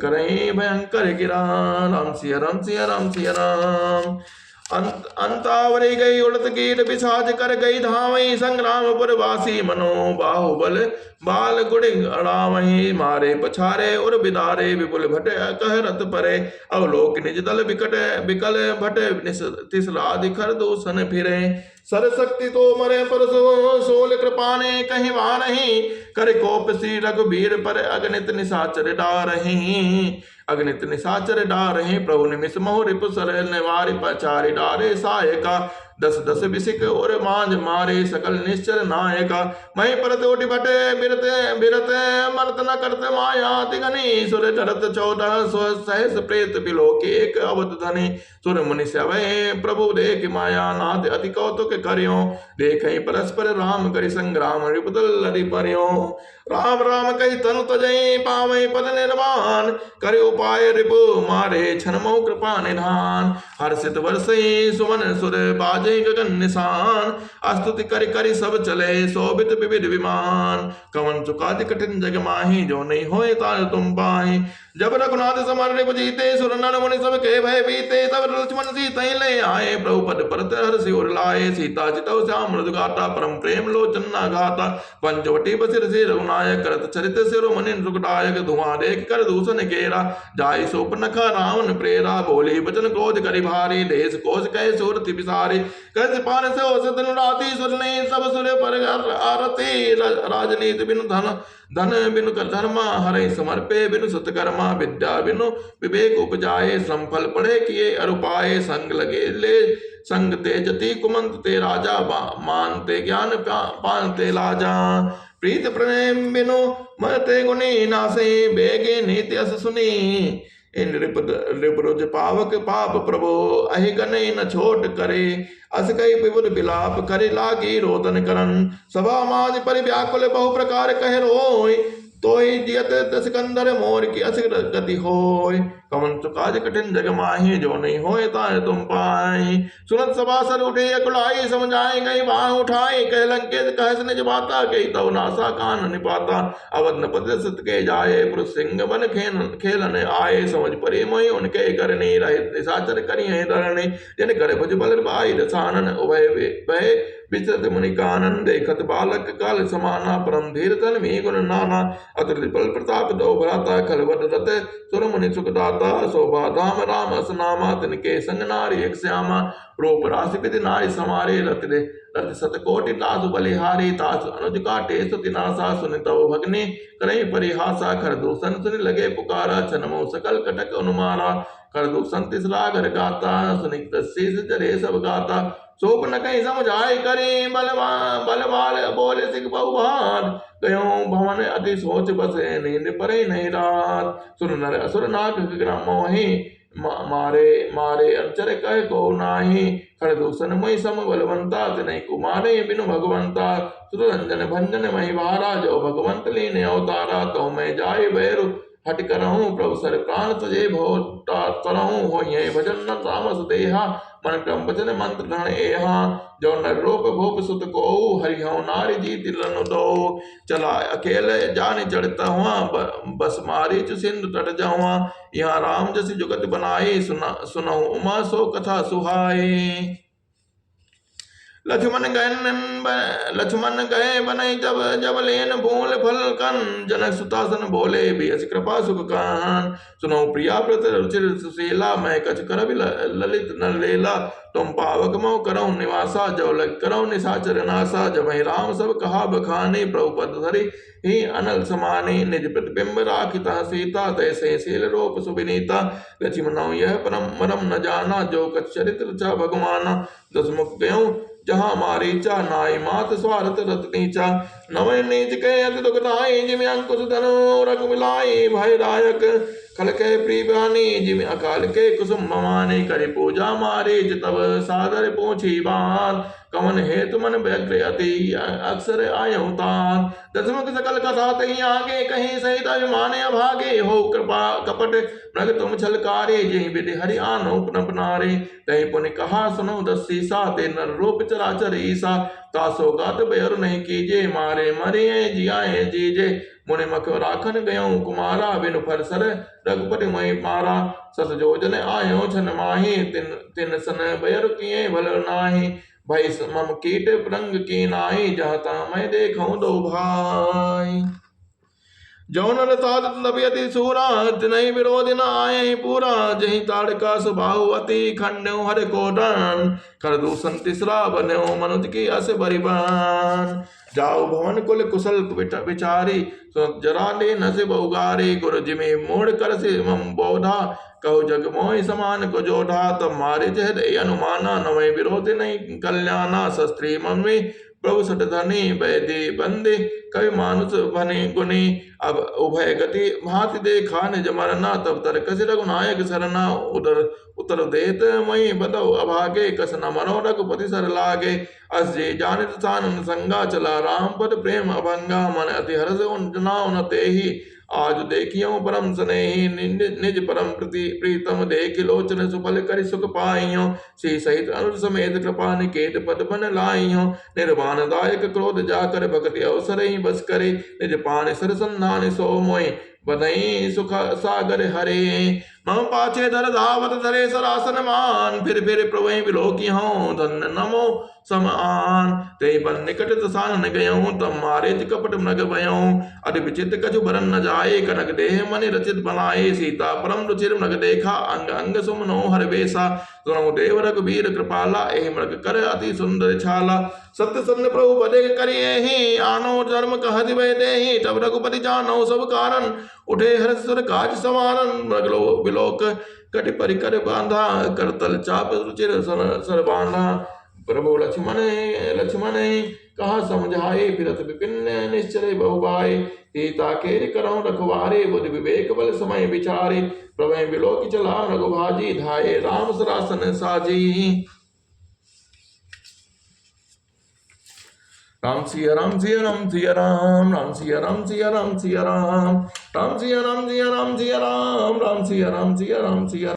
करई भयंकर गिरा, राम सिया राम सिया राम सिया राम, अंतावरी गई उड़त कीट पिशाच कर गई धावई, संग्रामपुर वासी मनो बाहुबल बाल गुड़ि अड़ावही, मारे पछारे और बिदारे विपुल भट कह रत परे, अवलोक निज दल विकट विकल भट तिसरा दिखर दूषण फिरे, सरशक्ति तो मरे पर सोल कृपाने कहीं वारही, कर कोप श्री रघुबीर पर अगणित निशाचर डारही, अगणित निशाचर डारही, प्रभु निमिष मोह रिपु सर निवारि पचारि डारे सहायका, दस दस बिसिक और मांझ मारे सकल निश्चर नायका। मही परत उठ बटे बिरते बिरते मर्त न करते माया तिगनी। सुर चरत 14 सहस प्रेत पिलोक एक अवध धनी। सुर मुनि सवै प्रभु देख माया नाथ अति कौतुक करियो। देख परस्पर राम करि संग्राम रिपुदल लड़ि परियो। राम राम कहि तनु तजई पावै पद निर्वाण। करे उपाय रिपु मारे छनमो कृपा निधान। हर्षित वर्षई सुमन सुर बाजे गगन निशान। स्तुति करि करि सब चले शोभित विविध विमान। कवन चुकादि कठिन जग माहि जो नहीं होए ताय तुम पाहि। जब रघुनाथ समर रिपु जीते सुर नर मुनि सब के भय बीते। तब लक्ष्मण सीता ले आए प्रभु पद परत हर्षि उर लाए। सीता चितौ श्याम मृदु गाता परम प्रेम लोचन न गाता। पंचवटी बसिर से रघुनायक करत चरित सिर मुनि सुखदायक। धुआं देख कर दूषण केरा जाय सोपनखा रावण प्रेरा। बोली बचन क्रोध करि भारी देश कोश कहे सूरति बिसारी। कस पान से औसतन राती सुर नहीं सब सुर पर आरती। राजनीति बिनु धन बिनु कर धर्मा हरे समर्पे बिनु सतकर्मा। विद्या बिनु विवेक उपजाए श्रम फल पढ़े किए अरुपाए। संग लगे ले संग तेजति कुमंत ते राजा मानते ज्ञान पानते लाजा। प्रीत प्रेम बिनु मरते गुणी नासे बेगे नीति अस सुनी। इन रिपुरुज पावक पाप प्रभु अहि गने न छोट करे। अस कई विबुध बिलाप करे लागी रोदन करन। सभा माज पर व्याकुल बहु प्रकार कह रोय। तोय जियत दसकंदर मोर की अस गति होय। कवन चुकाज कठिन जग माहि जो नहीं होए ताय तुम पाई। सुनत सभासद उठे अकुलाई समझाए गई बाह उठाए। कह लंकेश कहस निज बाता कही तव नासा कान निपाता। अवध न पद सत के जाए पुरुष सिंह बन खेलन आए। समझ परे मोहि उनके करनी रहित निशाचर करिए धरणी। जिन कर भुज बल बाई रसानन उभय भय विचरत मुनि कानन। देखत बालक काल समाना परम धीर तन मी गुण नाना। अतुलित बल प्रताप दो भ्राता खलवद रत सुर मुनि सुख दाता। शोभा धाम राम असनामा तिनके संग नारी एक श्यामा। रूप राशि विधि नारी समारे रति सतकोटि तासु बलिहारी। तासु अनुज काटे स्तुति नासा सुनि तव भगनी करई परिहासा। खर दूषण सुनि लगे पुकारा छनमो सकल कटक अनुमारा। कर दूषण तिस रागर गाता सुनि शीस जरे सब गाता। सोप न कहीं समझाए करे बलवाल बोले सिख बहुभार। गयो भवन अति सोच बसे नींद परे नहीं रात। सुर नर असुर नाग विक्रम मोहि मारे मारे अंचर कह को नाही। खड़ दूषण मई सम बलवंता तिनहि कुमारे बिनु भगवंता। सुरंजन भंजन मही भारा जो भगवंत लीने अवतारा। तो मैं जाय बैरु हट करहूँ प्रभु सर प्राण तजे भोटा तरहूँ। हो भजन न तामस देहा मन क्रम वचन मंत्र धन एहा। जो नर रूप भूप सुत को हरिहु नारी जी तिलन दो। चला अकेले जान चढ़ता हुआ बस मारी चु सिंधु तट जाऊँ। यहाँ राम जस जुगत बनाई सुनहु उमा सो कथा सुहाई। लक्ष्मण गए बनई जब लेन भूल फल कन। जनक सुतासन बोले भी अस कृपा सुख कान। सुनो प्रिया प्रत रुचिर सुशीला मैं कछ कर ललित न लेला। तुम पावक मोह करो निवासा जो लग करो निशाचर नासा। जब राम सब कहा बखानी प्रभु पद धरि ही अनल समानी। निज प्रतिबिंब राखिता सीता तैसे शील रूप सुविनीता। लक्ष्मण यह परम मरम न जाना जो कछ चरित्र चा भगवाना। दसमुख गयो जहाँ मारीचा नाई मात स्वार्थ रत नीचा। नवय नीच के अति दुखदाई जिम अंकुश धनु रग मिलाई। भय दायक खल के प्रियवानी जिम अकाल के कुसुम ममानी। करि पूजा मारीच तब सादर पूछी बात। कमन हेतु मन व्यग्र अति अक्षर आयु तान। दसमुख सकल कथा तही आगे कहीं सहित अभिमाने अभागे। हो कृपा कपट मृग तुम छलकारे जही विधि हरि आनो पुनपनारे। तही पुनि कहा सुनो दसी सा ते नर रूप चराचर ईसा। तासो गात बेर नहीं कीजे मारे मरिए जियाए जीजे। मुनि मख राखन गयो कुमारा बिनु फरसर रघुपति मई मारा। सत जोजन आयो छन माही तिन सन बैर किए भल नाही। भाई मम कीट रंग की नाई जाता मैं देखूं दो भाई। जौन रताद लभ्यति सूरा तिनहि विरोध न आये पूरा जहि ताड़का सुबाहु अति खंड्यो हर कोडन कर दूषण तीसरा बन्यो मनुज की अस बरिबान जाओ भवन कुल कुशल विचारी जरा ले नसे बहुगारी गुरु जिमे मोड़ कर से मम बोधा कहो जग मोहि समान को जोधा तब मारे जहद अनुमाना नवै विरोध नहीं कल्याणा शस्त्री मम्मी प्रभु सटधनी वैदे बंदे कवि मानुष बने गुणी अब उभय गति भांति देखा निज मरना तब तर कस रघुनायक सरना उदर उतर देत मई बदौ अभागे कस न मनो रघुपति सर लागे अस जे जानित सानन संगा चला राम पद प्रेम अभंगा मन अति हर्ष जनाव न तेहि आज देखियो परम स्नेही निज परम प्रीतम देख लोचन सुफल कर सुख पाइयो श्री सहित अनुज समेत कृपा निकेत पद बन लाइयो निर्वाण दायक क्रोध जाकर भक्ति अवसर ही बस करे निज पान सर संधान सो मोय बधई सुख सागर हरे मम पाछे धर धावत धरे सरासन मान फिर प्रभु विलोकी हूँ धन नमो समान ते बन निकट तसान गयो तम मारे कपट मृग भयो अति विचित कछु बरन न जाए कनक देह मन रचित बनाए सीता परम रुचिर मृग देखा अंग अंग सुमनो हर बेसा सुनो देव रघुबीर कृपाला एहि मृग कर अति सुंदर छाला सत्य सन्न प्रभु बदे करिए ही आनो धर्म कहति वै देहि तब रघुपति जानो सब कारण उठे हर्ष सुर काज समानन मृगलो विलोक कटि परिकर बांधा करतल चाप रुचिर सर बांधा प्रभु लक्ष्मण कहा समझाए फिरत विपिन निश्चय बहुबाई सीता के करौ रखवारे बुद्धि विवेक बल समय विचारे प्रभु विलोक चला रघुभाजी धाये राम सरासन साजी राम सिया राम सिया राम सिया राम राम सिया राम सिया राम सिया राम राम सिया राम सिया राम सिया राम राम सिया राम सिया राम सिया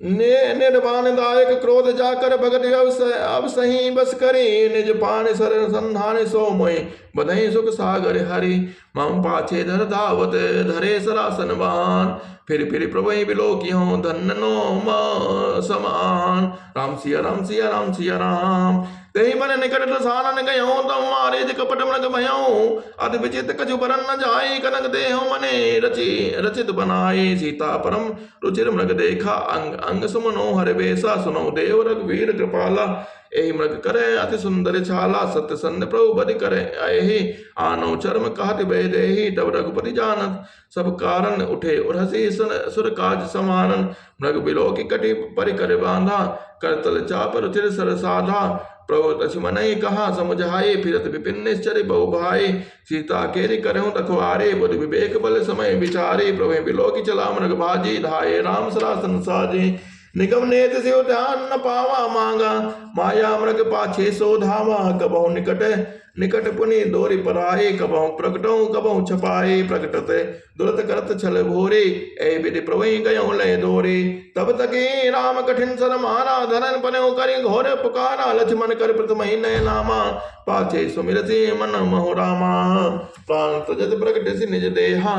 निर्वाण दायक क्रोध जाकर भगत अब सही बस करी निज पान सर संधान सो मोय बधई सुख सागर हरि मम पाछे धर धावत धरे सरासन बान फिर प्रभु विलोकियों धन्नो समान राम सिया राम सिया राम सिया राम तेहि मन निकट सानन गयो तम मारे कपट मृग भयो अति विचित कछु बरन न जाए कनक देह मने रचित बनाए सीता परम रुचिर मृग देखा अंग अंग सुमनो हर बेसा सुनो देव रघुवीर कृपाला एहि मृग करे अति सुंदर छाला सत्य सन्द प्रभु बदि करे अहि आनो चर्म कहत बेदेहि तब रघुपति जानत सब कारण उठे उर्हसी सुर काज समानन मृग बिलोकी कटि परिकर बांधा करतल चाप रुचिर सर साधा प्रभु लक्ष्मण कहा समझाए फिरत विपिन निश्चर बहु भाई सीता केरी करहूं रखवारे बुद्धि विवेक बल समय विचारे प्रभु विलोकी चला मृग भाजी धाये राम सरासन साजे निगम नेत से ध्यान न पावा मांगा माया मृग पाछे सो धावा कबहु निकट पुनि दोरी पराए कबहु प्रकटो कबहु छपाए प्रकटते दुरत करत छल भोरे ए विधि प्रभु गयो लय दोरे तब तके राम कठिन सर मारा धरन पनो करि घोर पुकारा लक्ष्मण कर प्रथम ही नय नामा पाछे सुमिर से मन मोह रामा प्राण तजत प्रकट से निज देहा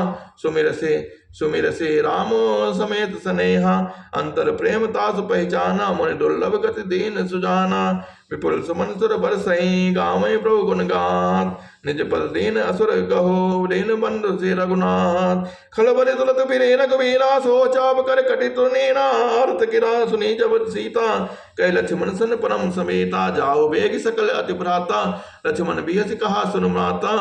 सुमिर से राम समेत स्नेहा अंतर प्रेम तासु पहचाना मुनि दुर्लभ गति दीन सुजाना विपुल सुमन सुर बरसई गावै प्रभु गुण गात निज पद दीन असुर कहो दीन बंधु से रघुनाथ खलबल तुलत फिरे रघुवीरा सो चाप कर कटि तुनीना अर्थ किरा सुनी जब सीता कह लक्ष्मण सन परम समेता जाओ बेग सकल अति भ्राता लक्ष्मण बिहस कहा सुन माता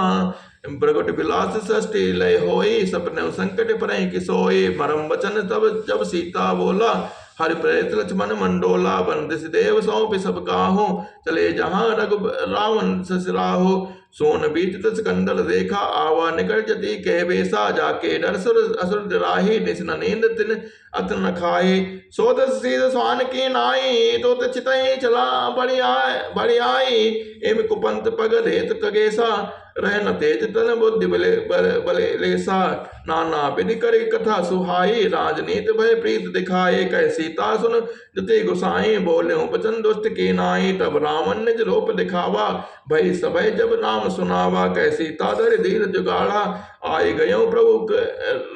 प्रगट विलास सृष्टि लय होई सपने संकट पर किसोई मरम वचन तब जब सीता बोला हरि प्रेत लक्ष्मण मंडोला बंदिस देव सौंप सब काहो चले जहां रघु रावण ससुराहो सोन बीच तस कंडल देखा आवा निकल जति कह बेसा जाके डर सुर असुर डराही निसन नींद तिन अत न खाए सोदस सीध स्वान की नाई तो चितई चला बड़ी आई एम कुपंत पग रेत कगेसा रह न तेज तन बुद्धि बले लेसा नाना विधि करी कथा सुहाई राजनीत भय प्रीत दिखाए कह सीता सुन जते गुसाई बोले बचन दुष्ट की नाई तब रावण निज रूप दिखावा भई सभय जब नाम सुनावा कह सीता धर धीर जुगाड़ा आए गयो प्रभु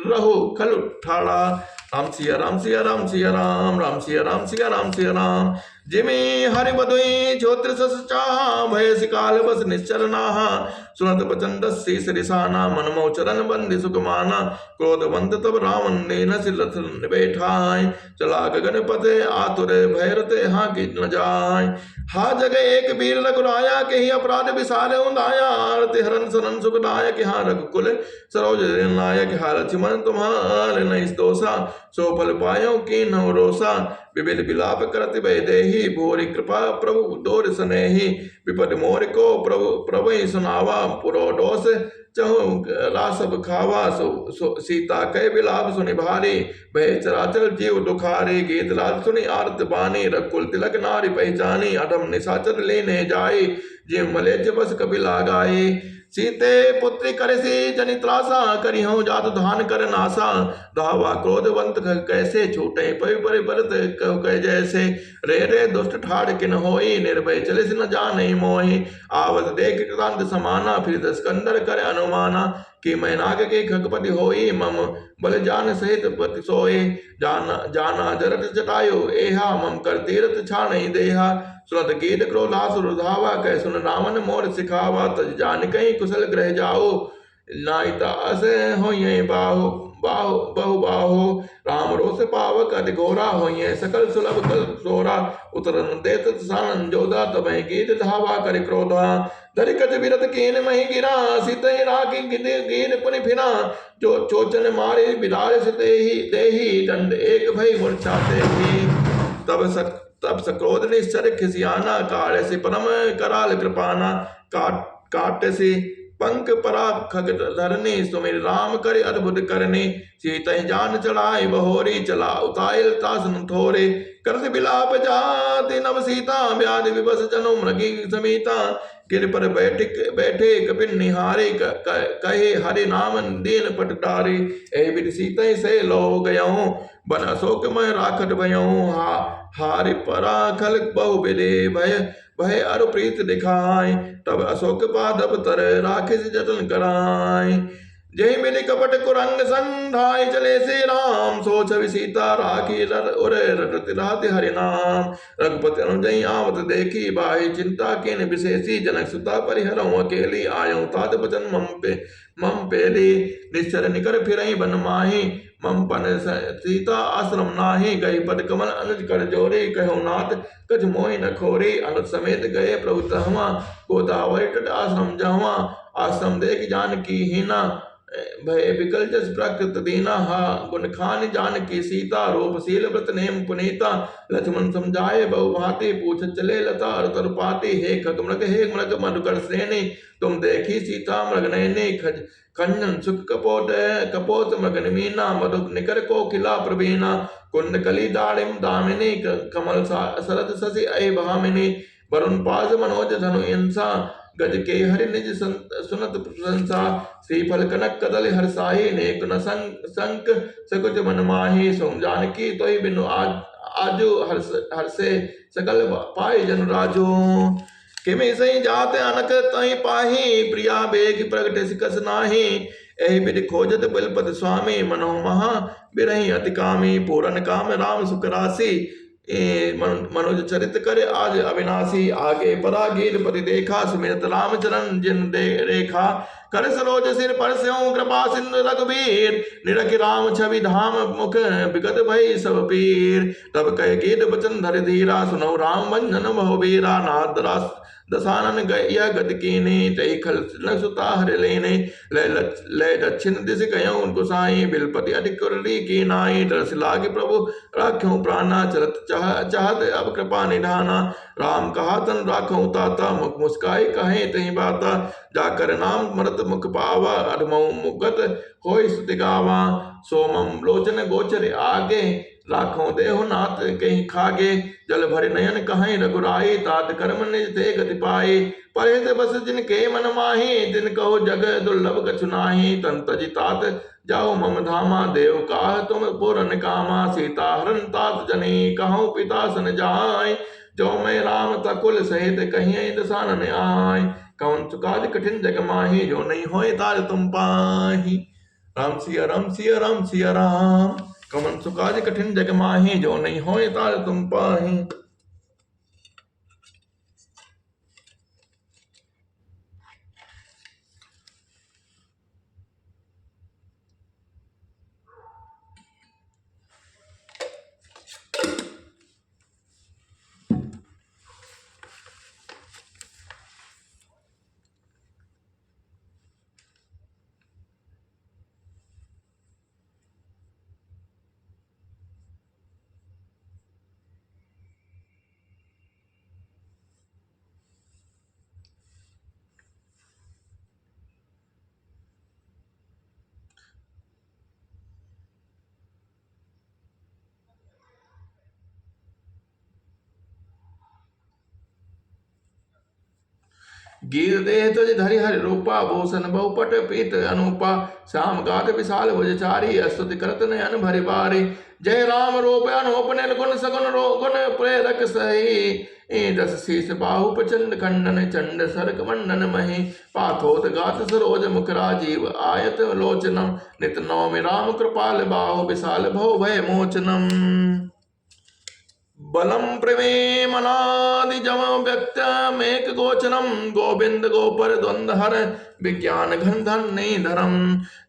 रहो खल ठाड़ा राम सिया राम सिया राम सिया राम राम सिया राम सिया राम सिया राम जिमे हरि बधुई छोत्र सचा भय सिकाल बस निश्चर नाहा सुनत बचन दस्सी सरिसाना मन मोह चरण बंदी सुखमाना क्रोधवंत तब रावण ने न सिरथ बैठाय चला गगन पते आतुर भैरते हाँ की न जाय हा जगह एक वीर रघुराया के ही अपराध विसार उदाया आरती हरन सरन सुखदायक हाँ रघुकुल सरोज नायक हा लक्ष्मण तुम्हारे नहीं दोषा सो फल पायो की नवरोसा विविध विलाप करत वैदेही भोरी कृपा प्रभु दोर स्नेही विपद मोर को प्रभु प्रभु सुनावा पुरो दोष चहु रासब खावा सीता कह विलाप सुनि भारी भय चराचर जीव दुखारे गीत राज सुनि आरत बानी रकुल तिलक नारी पहचानी अधम निशाचर लेने जाए जिम मलेच बस कपि लागाए सीते पुत्री करसी जनि त्रासा करी हूँ जात धान कर नासा धावा क्रोधवंत कैसे छूटे पै पर बरत कह जैसे रे दुष्ट ठाड़ किन होई निर्भय चले न जाने मोहि आवत देख क्रांत समाना फिर स्कंदर कर अनुमाना कि मैं नाग के खगपति होई मम बल जान सहित पति सोए जाना जरत जटायो एहा मम कर तीरथ छाणई देहा सुनत गीत क्रोधासुर धावा कह सुन रावण मोर सिखावा तज जान कहीं कुशल ग्रह जाओ नाइता अस हो बाहो बाहो बहु बाहो राम रोष पावक अति घोरा होइए सकल सुलभ कल सोरा उतरन देत सानन जोधा तबह गीत धावा कर क्रोधा दरिकत विरत कीन मही गिरा सीतहि राखी गीन पुनि फिरा जो चोचन मारे बिलार से देही दंड एक भई मूर्छा ते ही तब सक्रोध निश्चर खिसियाना काल से परम कराल कृपाना काट से पंख परा खग धरने सुमिर राम करे अद्भुत करने सीत जान चढ़ाए बहोरी चला उतायल तासन थोरे करत बिलाप जाति नव सीता व्याध विवश जनो मृगी समीता गिर पर बैठे कपिन निहारे कहे हरि नाम दीन पटटारे ए बिद सीत से लो गयऊं बन अशोक मैं राखट भयऊं हारि परा खल बहु बिदे भय भय अरु प्रीत दिखाए तब अशोक पादप तर राखिस जतन कराए जय मिली कपट कुरंग संधाय चले से राम सो छवि सीता राखी रट हरि नाम रघुपति अनुजय आवत देखी बाहि चिंता के विशेषी जनक सुता परिहरऊं अकेली आयो तात बचन मम पेली निश्चर निकर फिरई बन माही मम पन सीता आश्रम नाही गई पद कमल अनुज कर जोरी कहो नाथ कछ मोहि न खोरी अनुज समेत गए प्रभु तहवा गोदावरी तट आश्रम जहवा आश्रम देख जान की हीना भय विकल जस प्रकृत दीना हा गुण खान जान की सीता रूपशील व्रत नेम पुनीता लक्ष्मण समझाए बहु भांति पूछ चले लता तर पाती हे खग मृग मधुकर श्रेणी तुम देखी सीता मृग नैनी खंजन सुख कपोत मृग मीना मधु निकर को खिला प्रवीणा कुंड कली दाड़िम दामिनी कमल सरद शशि अय भामिनी वरुण पाज मनोज धनु इंसा गज के हरि निज सुनत प्रशंसा श्रीफल कनक कदल हरसाही नेक न संक सकुच मन माही सोम जानकी तोहि बिनु आजु हर्षे सकल पाई जन राजो किमि सही जात अनक तहि पाही प्रिया बेग प्रगट सिकस नाही एहि विधि खोजत बिलपत स्वामी मनो महा बिरहि अति कामी पूरन काम राम सुख राशि मनुज चरित करे आज अविनाशी आगे परा गीर पति देखा सुमिरत रामचरण जिन दे रेखा कर सरोज सिर पर स्यों कृपा सिंधु रघुवीर निरखि राम छवि धाम मुख विगत भई सब पीर तब कह गीत बचन धर धीरा सुनो राम भंजन बहु वीरा नाथ दसानन गया गत कीने तई खल सुता हर लेने ले दक्षिण दिश गयो गुसाई बिलपति अधिक कुरली की नाई तरस लागे प्रभु राख्यों प्राणा चलत चाहत अब कृपा निधाना राम कहा तन राखों ताता मुख मुस्काई कहे तही बाता जाकर नाम मरत मुख पावा अधमौ मुगत होय स्तुति गावा सोमम लोचन गोचर आगे लाखों देहु नाथ कहीं खागे जल भरे नयन कहीं रघुराई तात कर्म निज ते गति पाई परहेत बस जिनके मन माही जिन कहो जग दुर्लभ कछु नाही तन तजि तात जाओ मम धामा देव काह तुम पूरन कामा सीता हरण तात जनी कहो पिता सन जाय जो मैं राम तकुल सहित कहीं दसानन आय कौन चुकाज कठिन जग माही जो नहीं होए तार तुम पाही राम सिया राम सिया राम सिया राम कमन सुकाज कठिन जग माही जो नहीं होए तार तुम पाही। गीत देह तुझ धरि हरि रूपा, भूषण बहुपट पीत अनूपा, श्याम गात विशाल भुजचारी, स्तुति करत नयन भरि बारी। जय राम रूप अनूप निर्गुण सगुण गुण प्रेरक सही, दस शीस बाहु प्रचंड खंडन, चंड सरक मंडन मही। पाथोत गात सरोज मुख राजीव, आयत लोचनम, नित नौमि राम कृपाल बाहु, विशाल भव भय मोचनम। बलम प्रमेमनादिजम व्यक्तमेक गोचरम, गोविंद गोपर द्वंद हर, विज्ञान घन धरम।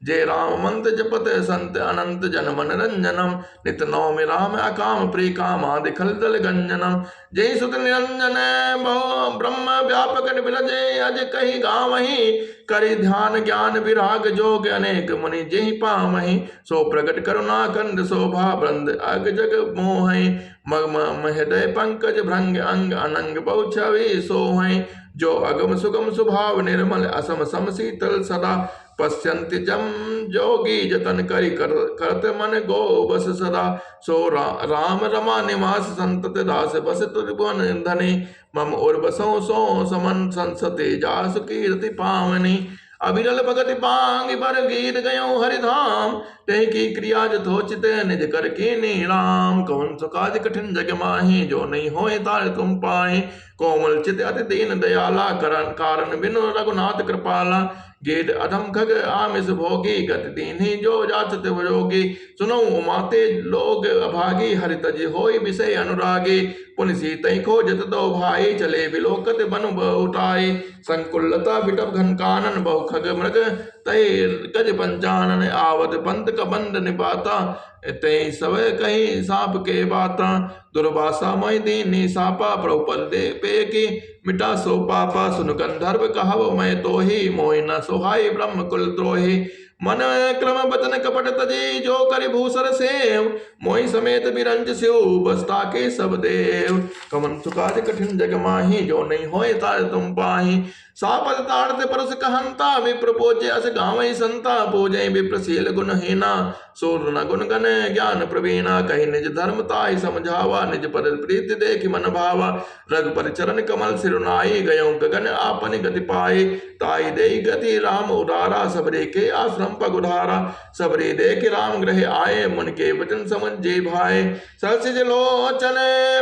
जय राम मंत्र जपत संत अनंत जन मन रंजनम, नित नौमि राम अकाम प्रिय कामादि खल दल गंजनम। जय सुत निरंजन बहु ब्रह्म व्यापक विरजय, अज कही गावही, करि ध्यान ज्ञान विराग जोग, अनेक मुनि जेहि पामहि। सो प्रगट करुणा कंद शोभा बृंद, अग जग मोहि। मग हृदय पंकज भृंग अंग, अनंग बहु छवि सोहै। जो अगम सुगम स्वभाव निर्मल, असम सम शीतल सदा। पश्यन्ति जम जोगी जतन करि, करत मन गो बस सदा। सो राम रमा निवास संतत, दास बस त्रिभुवन धनी। मम उर बसौ सो समन संसते, जासु कीर्ति पावनी। अविरल भगति पांग बर, गीत गयो हरिधाम। तहि की क्रिया जथोचित, निज कर कीनी राम। कौन सो काज कठिन जग माहि, जो नहीं होए तार तुम पाए। कोमल चित अति दीन दयाला, कारण बिनु रघुनाथ कृपाला। गेट अधम खग आमिष भोगी, गति दीन्ही जो जाचत जोगी। सुनो माते लोग अभागी, हरि तज होय विषय अनुरागी। पुनि सीतै खोजत दो भाई, चले बिलोकत बनु बहुटाई। संकुलता बिटप घन कानन, बहु खग मृग तै गज पंचानन। आवत पंत कबंद निपाता, तै सब कही साप के बाता। दुर्वासा मय दीनी सापा, प्रभु पद दे पे की, मिटा सो पापा। सुन गंधर्व कहव मैं तोहि, मोहि न सोहाई ब्रह्म कुल द्रोही। मन क्रम बचन कपट तजी, जो करि भूसर सेव। मोहि समेत बिरंज सिउ, बसता के सब देव। कमन सुकाज कठिन जग माहि, जो नहीं होए तार तुम पाहि। सापत ताड़ते परस कहंता, विप्र पूज्य अस गावै संता। पूजै विप्रशील गुणहीना, सूर न गुण गण ज्ञान प्रवीणा। कहि निज धर्म ताहि समझावा, निज पद प्रीति देखि मन भावा। रघुपति चरण कमल सिरुनाई, गयो गगन आपन गति पाई। ताई देई गति राम उदारा, सबरे के आश्रम पगुधारा। सबरे देख राम ग्रह आए, मुन के वचन समझ जे भाई। सरसिज लोचन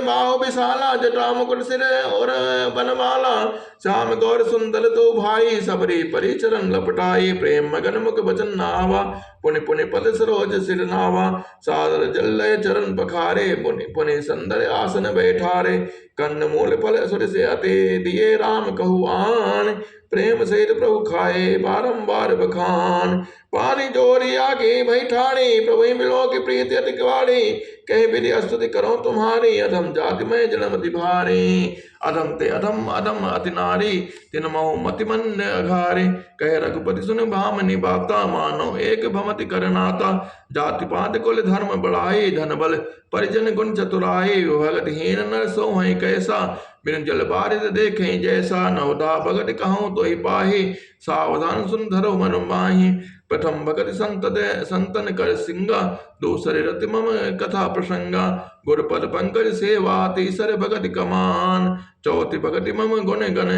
बाहु विशाला, जटा मुकुट सिर और बनमाला। श्याम गौर सुंदर तो भाई, सबरी परि चरण लपटाई। प्रेम मगन मुख वचन नावा, पुनि पुनि पद सरोज सिर नावा। सादर जल चरण पखारे, पुनि पुनि सुंदर आसन बैठारे। कन्न मूल फल सुर से अते, दिए राम कहु आन। प्रेम सहित प्रभु खाए, बारंबार बखान। पानी जोरी आगे भई ठाणी, प्रभु मिलो की प्रीति अति वाणी। कह विधि स्तुति करो तुम्हारी, अधम जाति में जन्म दिभारी। अधम ते अधम अधम अति नारी, तिन महो मति मन अघारे। कह रघुपति सुन भामनि बाता, मानो एक भमति करनाता। जाति पात कुल धर्म बढ़ाई, धन बल परिजन गुण चतुराई। भगत हीन नर सोहै कैसा, बिन जल बारिद देखें जैसा। नवधा भगत कहूँ तो ही पाही, सावधान सुन धरो मन माही। प्रथम भगत संतन कर सिंगा, दूसरे रति मम कथा प्रसंगा। गुरपद पंकज सेवा, तीसरे भगत कमान। चौथी भगति मम गुण गण,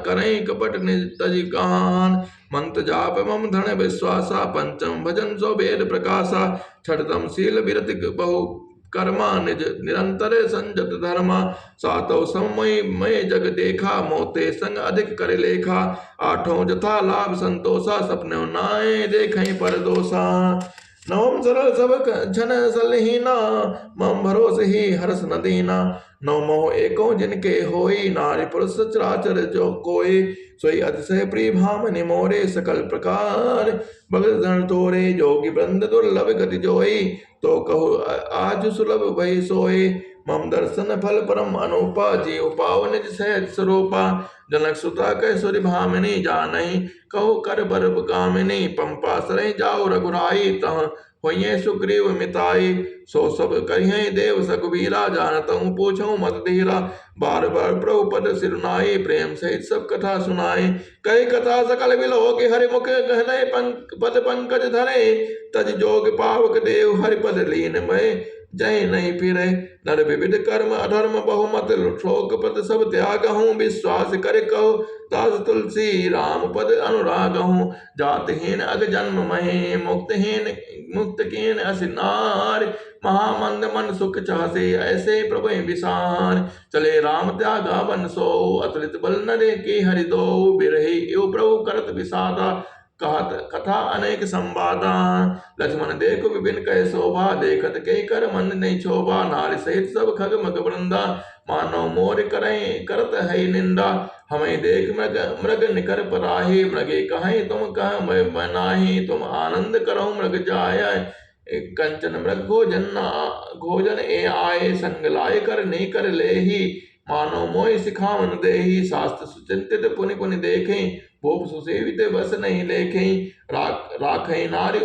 करें कपट निज तज कान। मंत्र जाप मम धन विश्वासा, पंचम भजन सो वेद प्रकाशा। छठतम शील विरति बहु कर्मा, निज निरंतर संजत धर्मा। सातव समय मय जग देखा, मोते संग अधिक कर लेखा। आठों जथा लाभ संतोषा, सपने नाय देखें पर दोषा। नवम सरल सबक झन सलहीना, मम भरोस ही हरस न दीना। नौ मोह एको जिनके होई, नारी पुरुष चराचर जो कोई। सोई अतिशय प्रिय भामनि मोरे, सकल प्रकार भगत धन तोरे। जोगी वृंद दुर्लभ गति जोई, तो कहो आज सुलभ भई सोई। मम दर्शन फल परम अनूपा, जीव पाव निज सहज स्वरूपा। जनक सुता कह सुरि भामिनी, जानहि कहो कर बर कामिनी। पंपा सरहि जाओ रघुराई, तहाँ होइए सुग्रीव मिताई। सो सब कहिए देव सघुबीरा, जानतहु पूछऊँ मत धीरा। बार बार प्रभु पद सिरुनाई, प्रेम सहित सब कथा सुनाई। कई कथा सकल बिलो के, हरि मुख गहने पद पंकज धरे। तज जोग पावक देव, हरि पद लीन मय जय नहीं फिरे। नर विविध कर्म अधर्म बहुमत शोक पद सब त्याग हूँ विश्वास कर कहो दास तुलसी राम पद अनुराग हूँ जातहीन अग जन्म महे मुक्तहीन असिनार महामंद मन सुख चाहसे ऐसे प्रभु विसार चले राम त्यागा बन सो अतुलित बल नरे के हरि दो बिरही यो प्रभु करत विषादा कहत कथा अनेक संवादा लक्ष्मण देखो विपिन कह शोभा देखत के कर मन नहीं क्षोभा नारी सहित सब खग मग वृंदा मानव मोर करें करत है निंदा हमें देख मृग निकर पराहे मृगे कहें तुम कह मैं बनाही तुम आनंद करो मृग जाय कंचन मृग भोजन ए आए संग लाय कर नहीं कर ले ही मानो मोय सिखावन देही शास्त्र सुचिंतित पुनि पुनि देखें भूप सुसेवित बस नहीं लेखें राखें नारी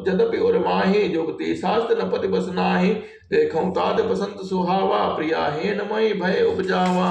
जदपि उर्माही जुगति शास्त्र न पति बस नाही देखूं तात बसंत सुहावा प्रिया हेन मई भय उपजावा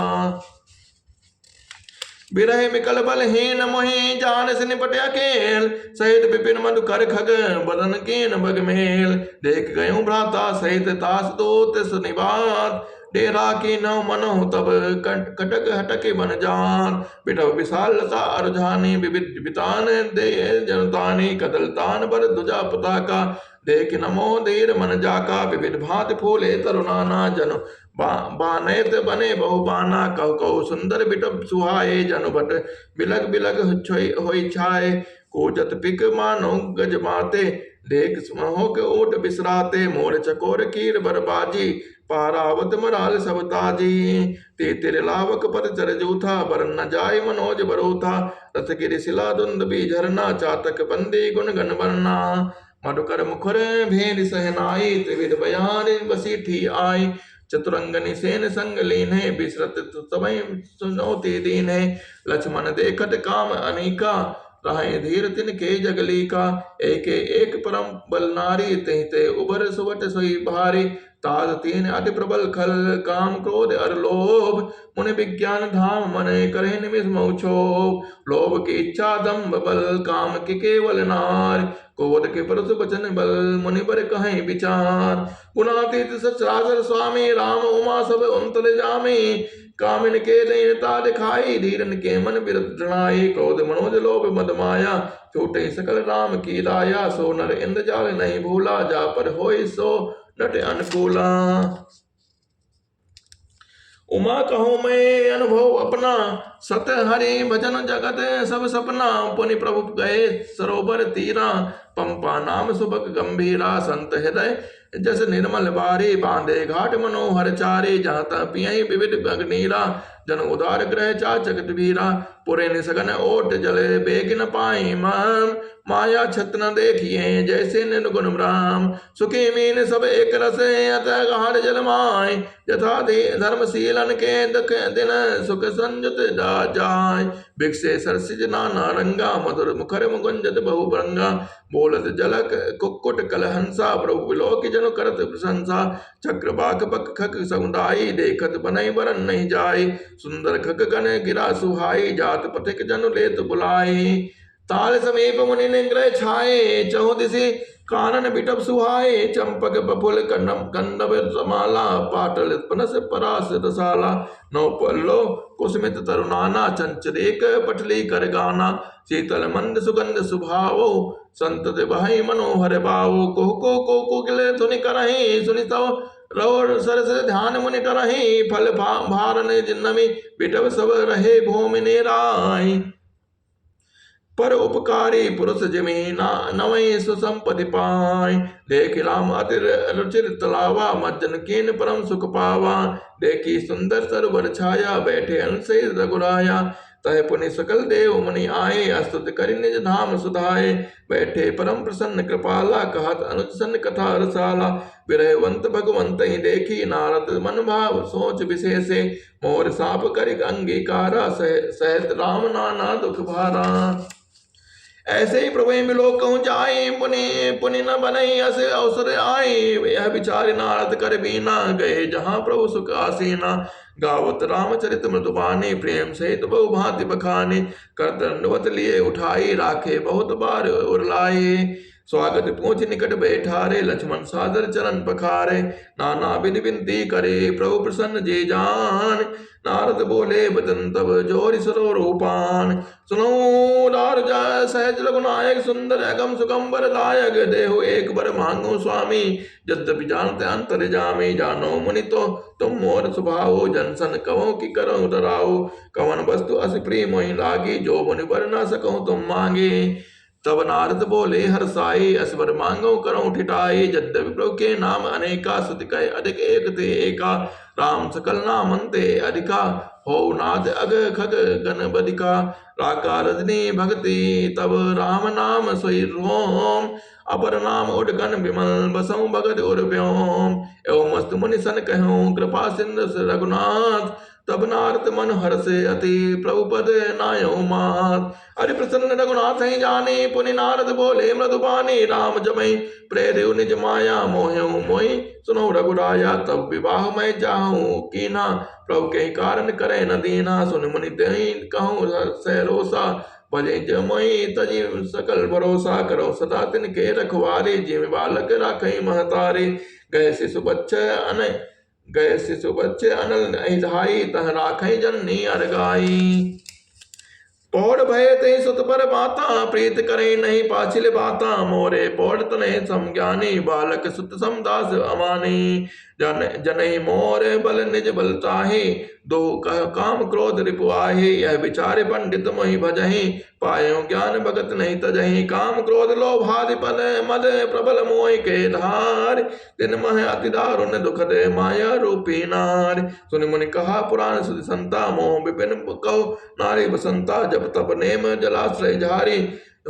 बिरह मिकल बल हीन मोहि जान से निपट अकेल सहित विपिन मधु कर खग बदन कीन बग मेल देख गयो भ्राता सहित तास दोत सुनिबात डेरा की न मनो तब कटक हटके बन जान बिटव विशाल लता अरझानी विविध बितान दे जनतानी कदलतान बर दुजा पताका देख नमो धीर मन जाका विविध भात फूले तरुणाना जन बानैत बने बहु बाना कह कहो सुंदर बिटव सुहाए जनु भट बिलग बिलग होई छाए कोजत पिक मानो गज माते देख स्महो के ओट बिसराते मोर चकोर कीर बरबाजी पारावत मराल सब ताजी ते तेरे लावक पर चर जूथा बर न जाय मनोज बरोथा रथ गिरि शिला दुंद भी झरना चातक बंदी गुण गण वरना मधुकर मुखर भेद सहनाई त्रिविध बयान बसीठी आई चतुरंगनि सेन संग लीन है बिसरत समय सुनौती दीन है लक्ष्मण देखत काम अनेका रहे धीर तिन के जगली का एक परम बल नारी ते उबर सुवट सोई भारी ताज तीन अति प्रबल खल काम क्रोध अर लोभ मुनि विज्ञान धाम मन करे निमिष क्षोभ लोभ की इच्छा दम्भ बल काम की केवल नार क्रोध के परस वचन बल मुनि बर कहें विचार गुणातीत सचराचर स्वामी राम उमा सब उनतल जामे कामिन के देवता दिखाई धीरन के मन विरत जनाई क्रोध मनोज लोभ मद माया छूटे सकल राम की राया सो नर इंद्रजाल नहीं भूला जा पर होई सो नट अनुकूला उमा कहो मैं अनुभव अपना सत हरि भजन जगत सब सपना पुनि प्रभु गए सरोवर तीरा पंपा नाम सुबक गंभीरा संत हृदय जस निर्मल बारी बांधे घाट मनोहर चारे जहाँ पियई विविध अग्नीरा जन उदार ग्रह चाचक वीरा पुरे निसगन ओट जले बेग न पाई माया छत न देखिए जैसे निर्गुण ब्राह्म सुखी मीन सब एक रस अतः गहर जल माय यथा धर्मशीलन के दुख दिन सुख संयुत जाय भिक्षे सरसिज नाना रंगा मधुर मुखर मुकुंजत बहु बरंगा बोलत जलक कुक्कुट कलहंसा प्रभु विलोक जन करत प्रशंसा चक्र बाक पक खक समुदायी देखत बनई बरन नहीं जाय सुंदर खक गण गिरा सुहाई जात पथिक जन लेत बुलाई ताल समीप मुनि निग्रह छाए चहुदिशि कानन बिटप सुहाए चंपक बफुल कंदव समाला पाटल पनस परास रसाला नौ पल्लो कुसमित तरुणाना चंचरेक पटली कर गाना शीतल मंद सुगंध सुभावो संत बहई मनोहर बावो को किले धुनि करहि सुनि तव रवर सरस ध्यान मुनि करहि फल भारन जिन्नमि बिटव सब रहे भूमि निराई पर उपकारी पुरुष जमीना नवई सुसंपति पाय देख राम अति रुचिर तलावा मज्जन कीन परम सुख पावा देखी सुंदर सरोवर छाया बैठे अंशे रघुराया तह पुनि सकल देव मुनि आए अस्तुत करि निज धाम सुधाए बैठे परम प्रसन्न कृपाला कहत अनुज सन कथा रसाला विरहवंत भगवंत ही देखी नारद मन भाव सोच विशेषे मोर साप करिक अंगीकारा सहत राम नाना दुख भारा ऐसे ही प्रभु मिलो कहूँ जाए पुनि न बने अस अवसर आए यह विचार नारद कर बीना गए जहाँ प्रभु सुख आसीना गावत रामचरित मृदुबानी प्रेम सहित बहु भांति बखाने कर दंडवत लिए उठाई राखे बहुत बार उरलाए स्वागत पहुँच निकट बैठारे, लक्ष्मण सादर चरण पखारे, नाना विधि विनती करे, प्रभु प्रसन्न जे जान। नारद बोले बदन तब जोरि सरो रूपान, सुनो लार जाय सहज रघुनायक, सुंदर अगम सुगम वरदायक, देहु एक बर मांगो स्वामी, यद्यपि जानते अंतर जामी, जानो मुनि तो तुम मोर स्वभाव, जनसन कहो कि करो डराओ, कवन वस्तु अस प्रिय मोहि लागी, जो मुनि वर न सको तुम मांगे। तब नारद बोले हर्षाई, असवर मांगो करो ठिठाई, यद्यपि प्रभु के नाम अनेका, सुति कहे अधिक एक ते एका, राम सकल नाम ते अधिका, हो नाद अग खग गण बदिका, राका रजनी भक्ति तब राम नाम सोई रोम, अपर नाम उडगन विमल बसऊ भगत उर व्योम, एवं मस्त मुनि सन कहूँ कृपा सिंधु रघुनाथ, तब नारद मन हर्षे अति प्रभु पद नायो मात। हरि प्रसन्न रघुनाथ ही जाने, पुनि नारद बोले मृदुबानी, राम जमई प्रेरयु निज माया, मोहऊ मोहि सुनो रघुराया, तब विवाह मैं जाहूँ कीना, प्रभु के कारण करे न दीना, सुन मुनि दही कहूँ सहरोसा, भजे जमई तजी सकल भरोसा, करो सदा तिनके रखवारे, जिम बालक राखई महतारे, गए शिशु बच्चे अनल अहिधाई, तह राखई जननी अरगाई। पौड़ भय ते सुत पर माता, प्रीत करे नहीं पाछिल बाता, मोरे पौड़ तने समज्ञानी, बालक सुत समदास अमानी, जनहि मोर बल निज बलताहि, दो कह काम क्रोध रिपुआहि, यह विचारे पंडित मोहि भजहि, पायो ज्ञान भगत नहीं तजहि, काम क्रोध लोभादि पद मद प्रबल मोहि के धार, दिन मह अति दारुण दुखद माया रूपी नार। सुनि मुनि कहा पुराण सुधि संता, मोह विपिन कहो नारी बसंता, जब तब नेम जलाश्रय झारी,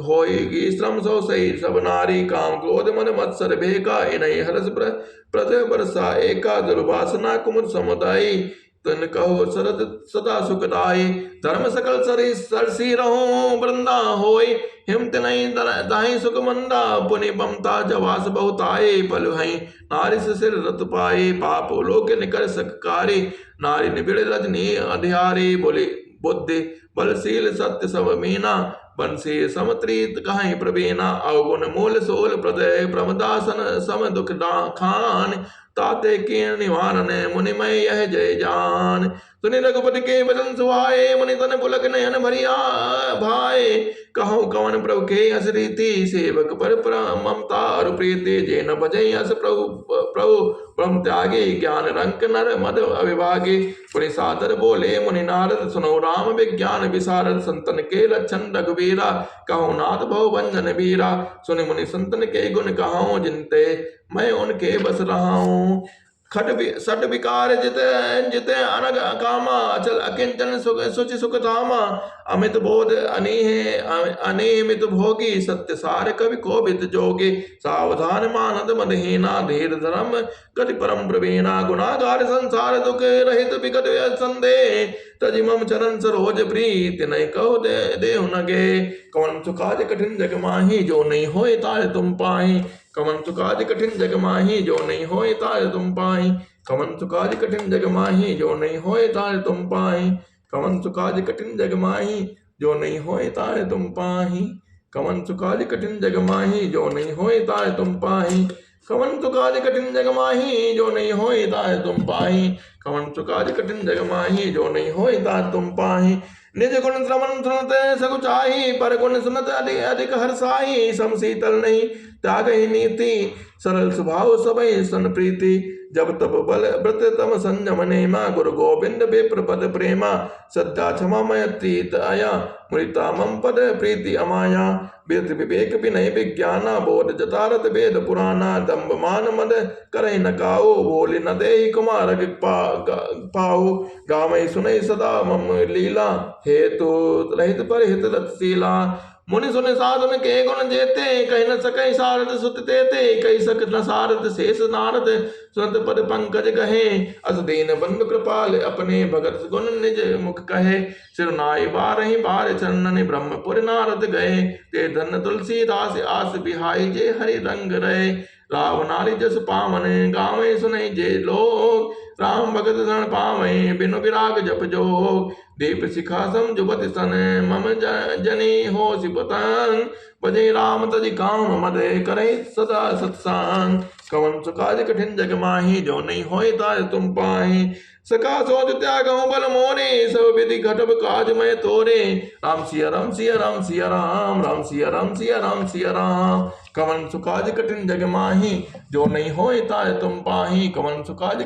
होएगी श्रम सो सही सब नारी, काम क्रोध मन मत्सर भेका, इन्हीं हरस प्रद बरसा एका, दुर्वासना कुमुद समुदायी, तन कहो शरद सदा सुखदाई, धर्म सकल सरसी रहो वृंदा होय, हिमत नहीं दाहि सुख मंदा, पुनि ममता जवास बहुत आए, पल हई नारी सिर रत पाए, पाप लोक निकर सककारी, नारी निबिड़ रजनी अधिहारी, बोले बुद्धि बलशील सत्य सब मीना, बंसी समत्रीत कहीं प्रवीणा, अवगुण मूल सोल प्रदय प्रमदासन सम दुख खान, ताते के निवारण मुनिमय यह जय जान। सुनि रघुपति के वचन सुहाए, मुनि तन पुलक नयन भरिया भाई, कहो कवन प्रभु के अस रीति, सेवक पर ममता और प्रीति, जे न भजई अस प्रभु ब्रह्म त्यागी, ज्ञान रंक नर मद अविभागी, पुनि सादर बोले मुनि नारद, सुनो राम विज्ञान विशारद, संतन के लक्षण रघुवीरा, कहो नाथ भव भंजन वीरा, सुनि मुनि संतन के गुण कहो, जिनते मैं उनके बस रहा हूँ, सट विकार जिते अनग कामा, अचल अकिंचन सुचि सुख धामा, अमित बोध अनियमित भोगी, सत्य सार कवि कोविद जोगी, सावधान मानद मदहीना, धीर धर्म गति परम प्रवीणा, गुणागार संसार दुख रहित विगत संदेह, तजि मम चरण सरोज प्रीत, नहीं कहो देहु न गे, कवन सुखाज कठिन जग माही, जो नहीं होए ताय तुम पाही, कमन सुकाज कठिन जग माही, जो नहीं होए ताय तुम पाही, कमन सुकाज कठिन जग माही, जो नहीं होए ताय तुम पाही, कमन सुकाज कठिन जग माही, जो नहीं होए ताय तुम पाही, कमन सुकाज कठिन जग माही, जो नहीं होए ताय तुम पाही, कमन सुकाज कठिन जग माही, जो नहीं होए ताय तुम पाही, कमन सुकाज कठिन जग माही, जो नहीं होए ताय तुम पाही, निज गुण श्रवण सुनते सकुचाही, पर गुण सुनत अधिक हर्षाही, सम शीतल नहीं त्याग ही नीति, सरल स्वभाव सबई सन प्रीति, जब तब बल व्रत तम संयम नेमा, गुरु गोविंद विप्र पद प्रेमा, श्रद्धा क्षमा मैत्री दया, मुदिता मम पद प्रीति अमाया, वेद विवेक विनय विज्ञाना, बोध जतारत वेद पुराना, दम्भ मान मद करहि न काओ, बोले न देहि कुमार पाओ, गावै सुनै सदा मम लीला, हेतु रहित परहित लतशीला, मुनि सुन साधन के गुण जेते, कही न सकै सारद सुत तेते, कही सक न सारद शेष नारद, सुनत पद पंकज कहे, अस दीन बंधु कृपाल अपने, भगत गुण निज मुख कहे, सिरनाई बारहि बार चरणन, ब्रह्मपुर नारद गए, ते धन तुलसी दास आस बिहाई, जे हरि रंग रहे, राव नारी जस पावन, गावे सुनै जे लोग, राम भगत शरण पावै, बिनु विराग जप जोग, दीप शिखा जुबति सन मम जनी हो सिपतांग भजे राम तज काम मदे करे सदा सत्सांग कवन सुकाज कठिन जग माही जो नहीं होए ताज तुम पाही सका सोच त्यागहु बल मोरे सब विधि घटब काज मैं तोरे राम सिया राम सिया राम सिया राम राम सिया राम सिया राम सिया राम कवन सुकाज कठिन जग माही जो नहीं होए ताज तुम पाही कवन सुकाज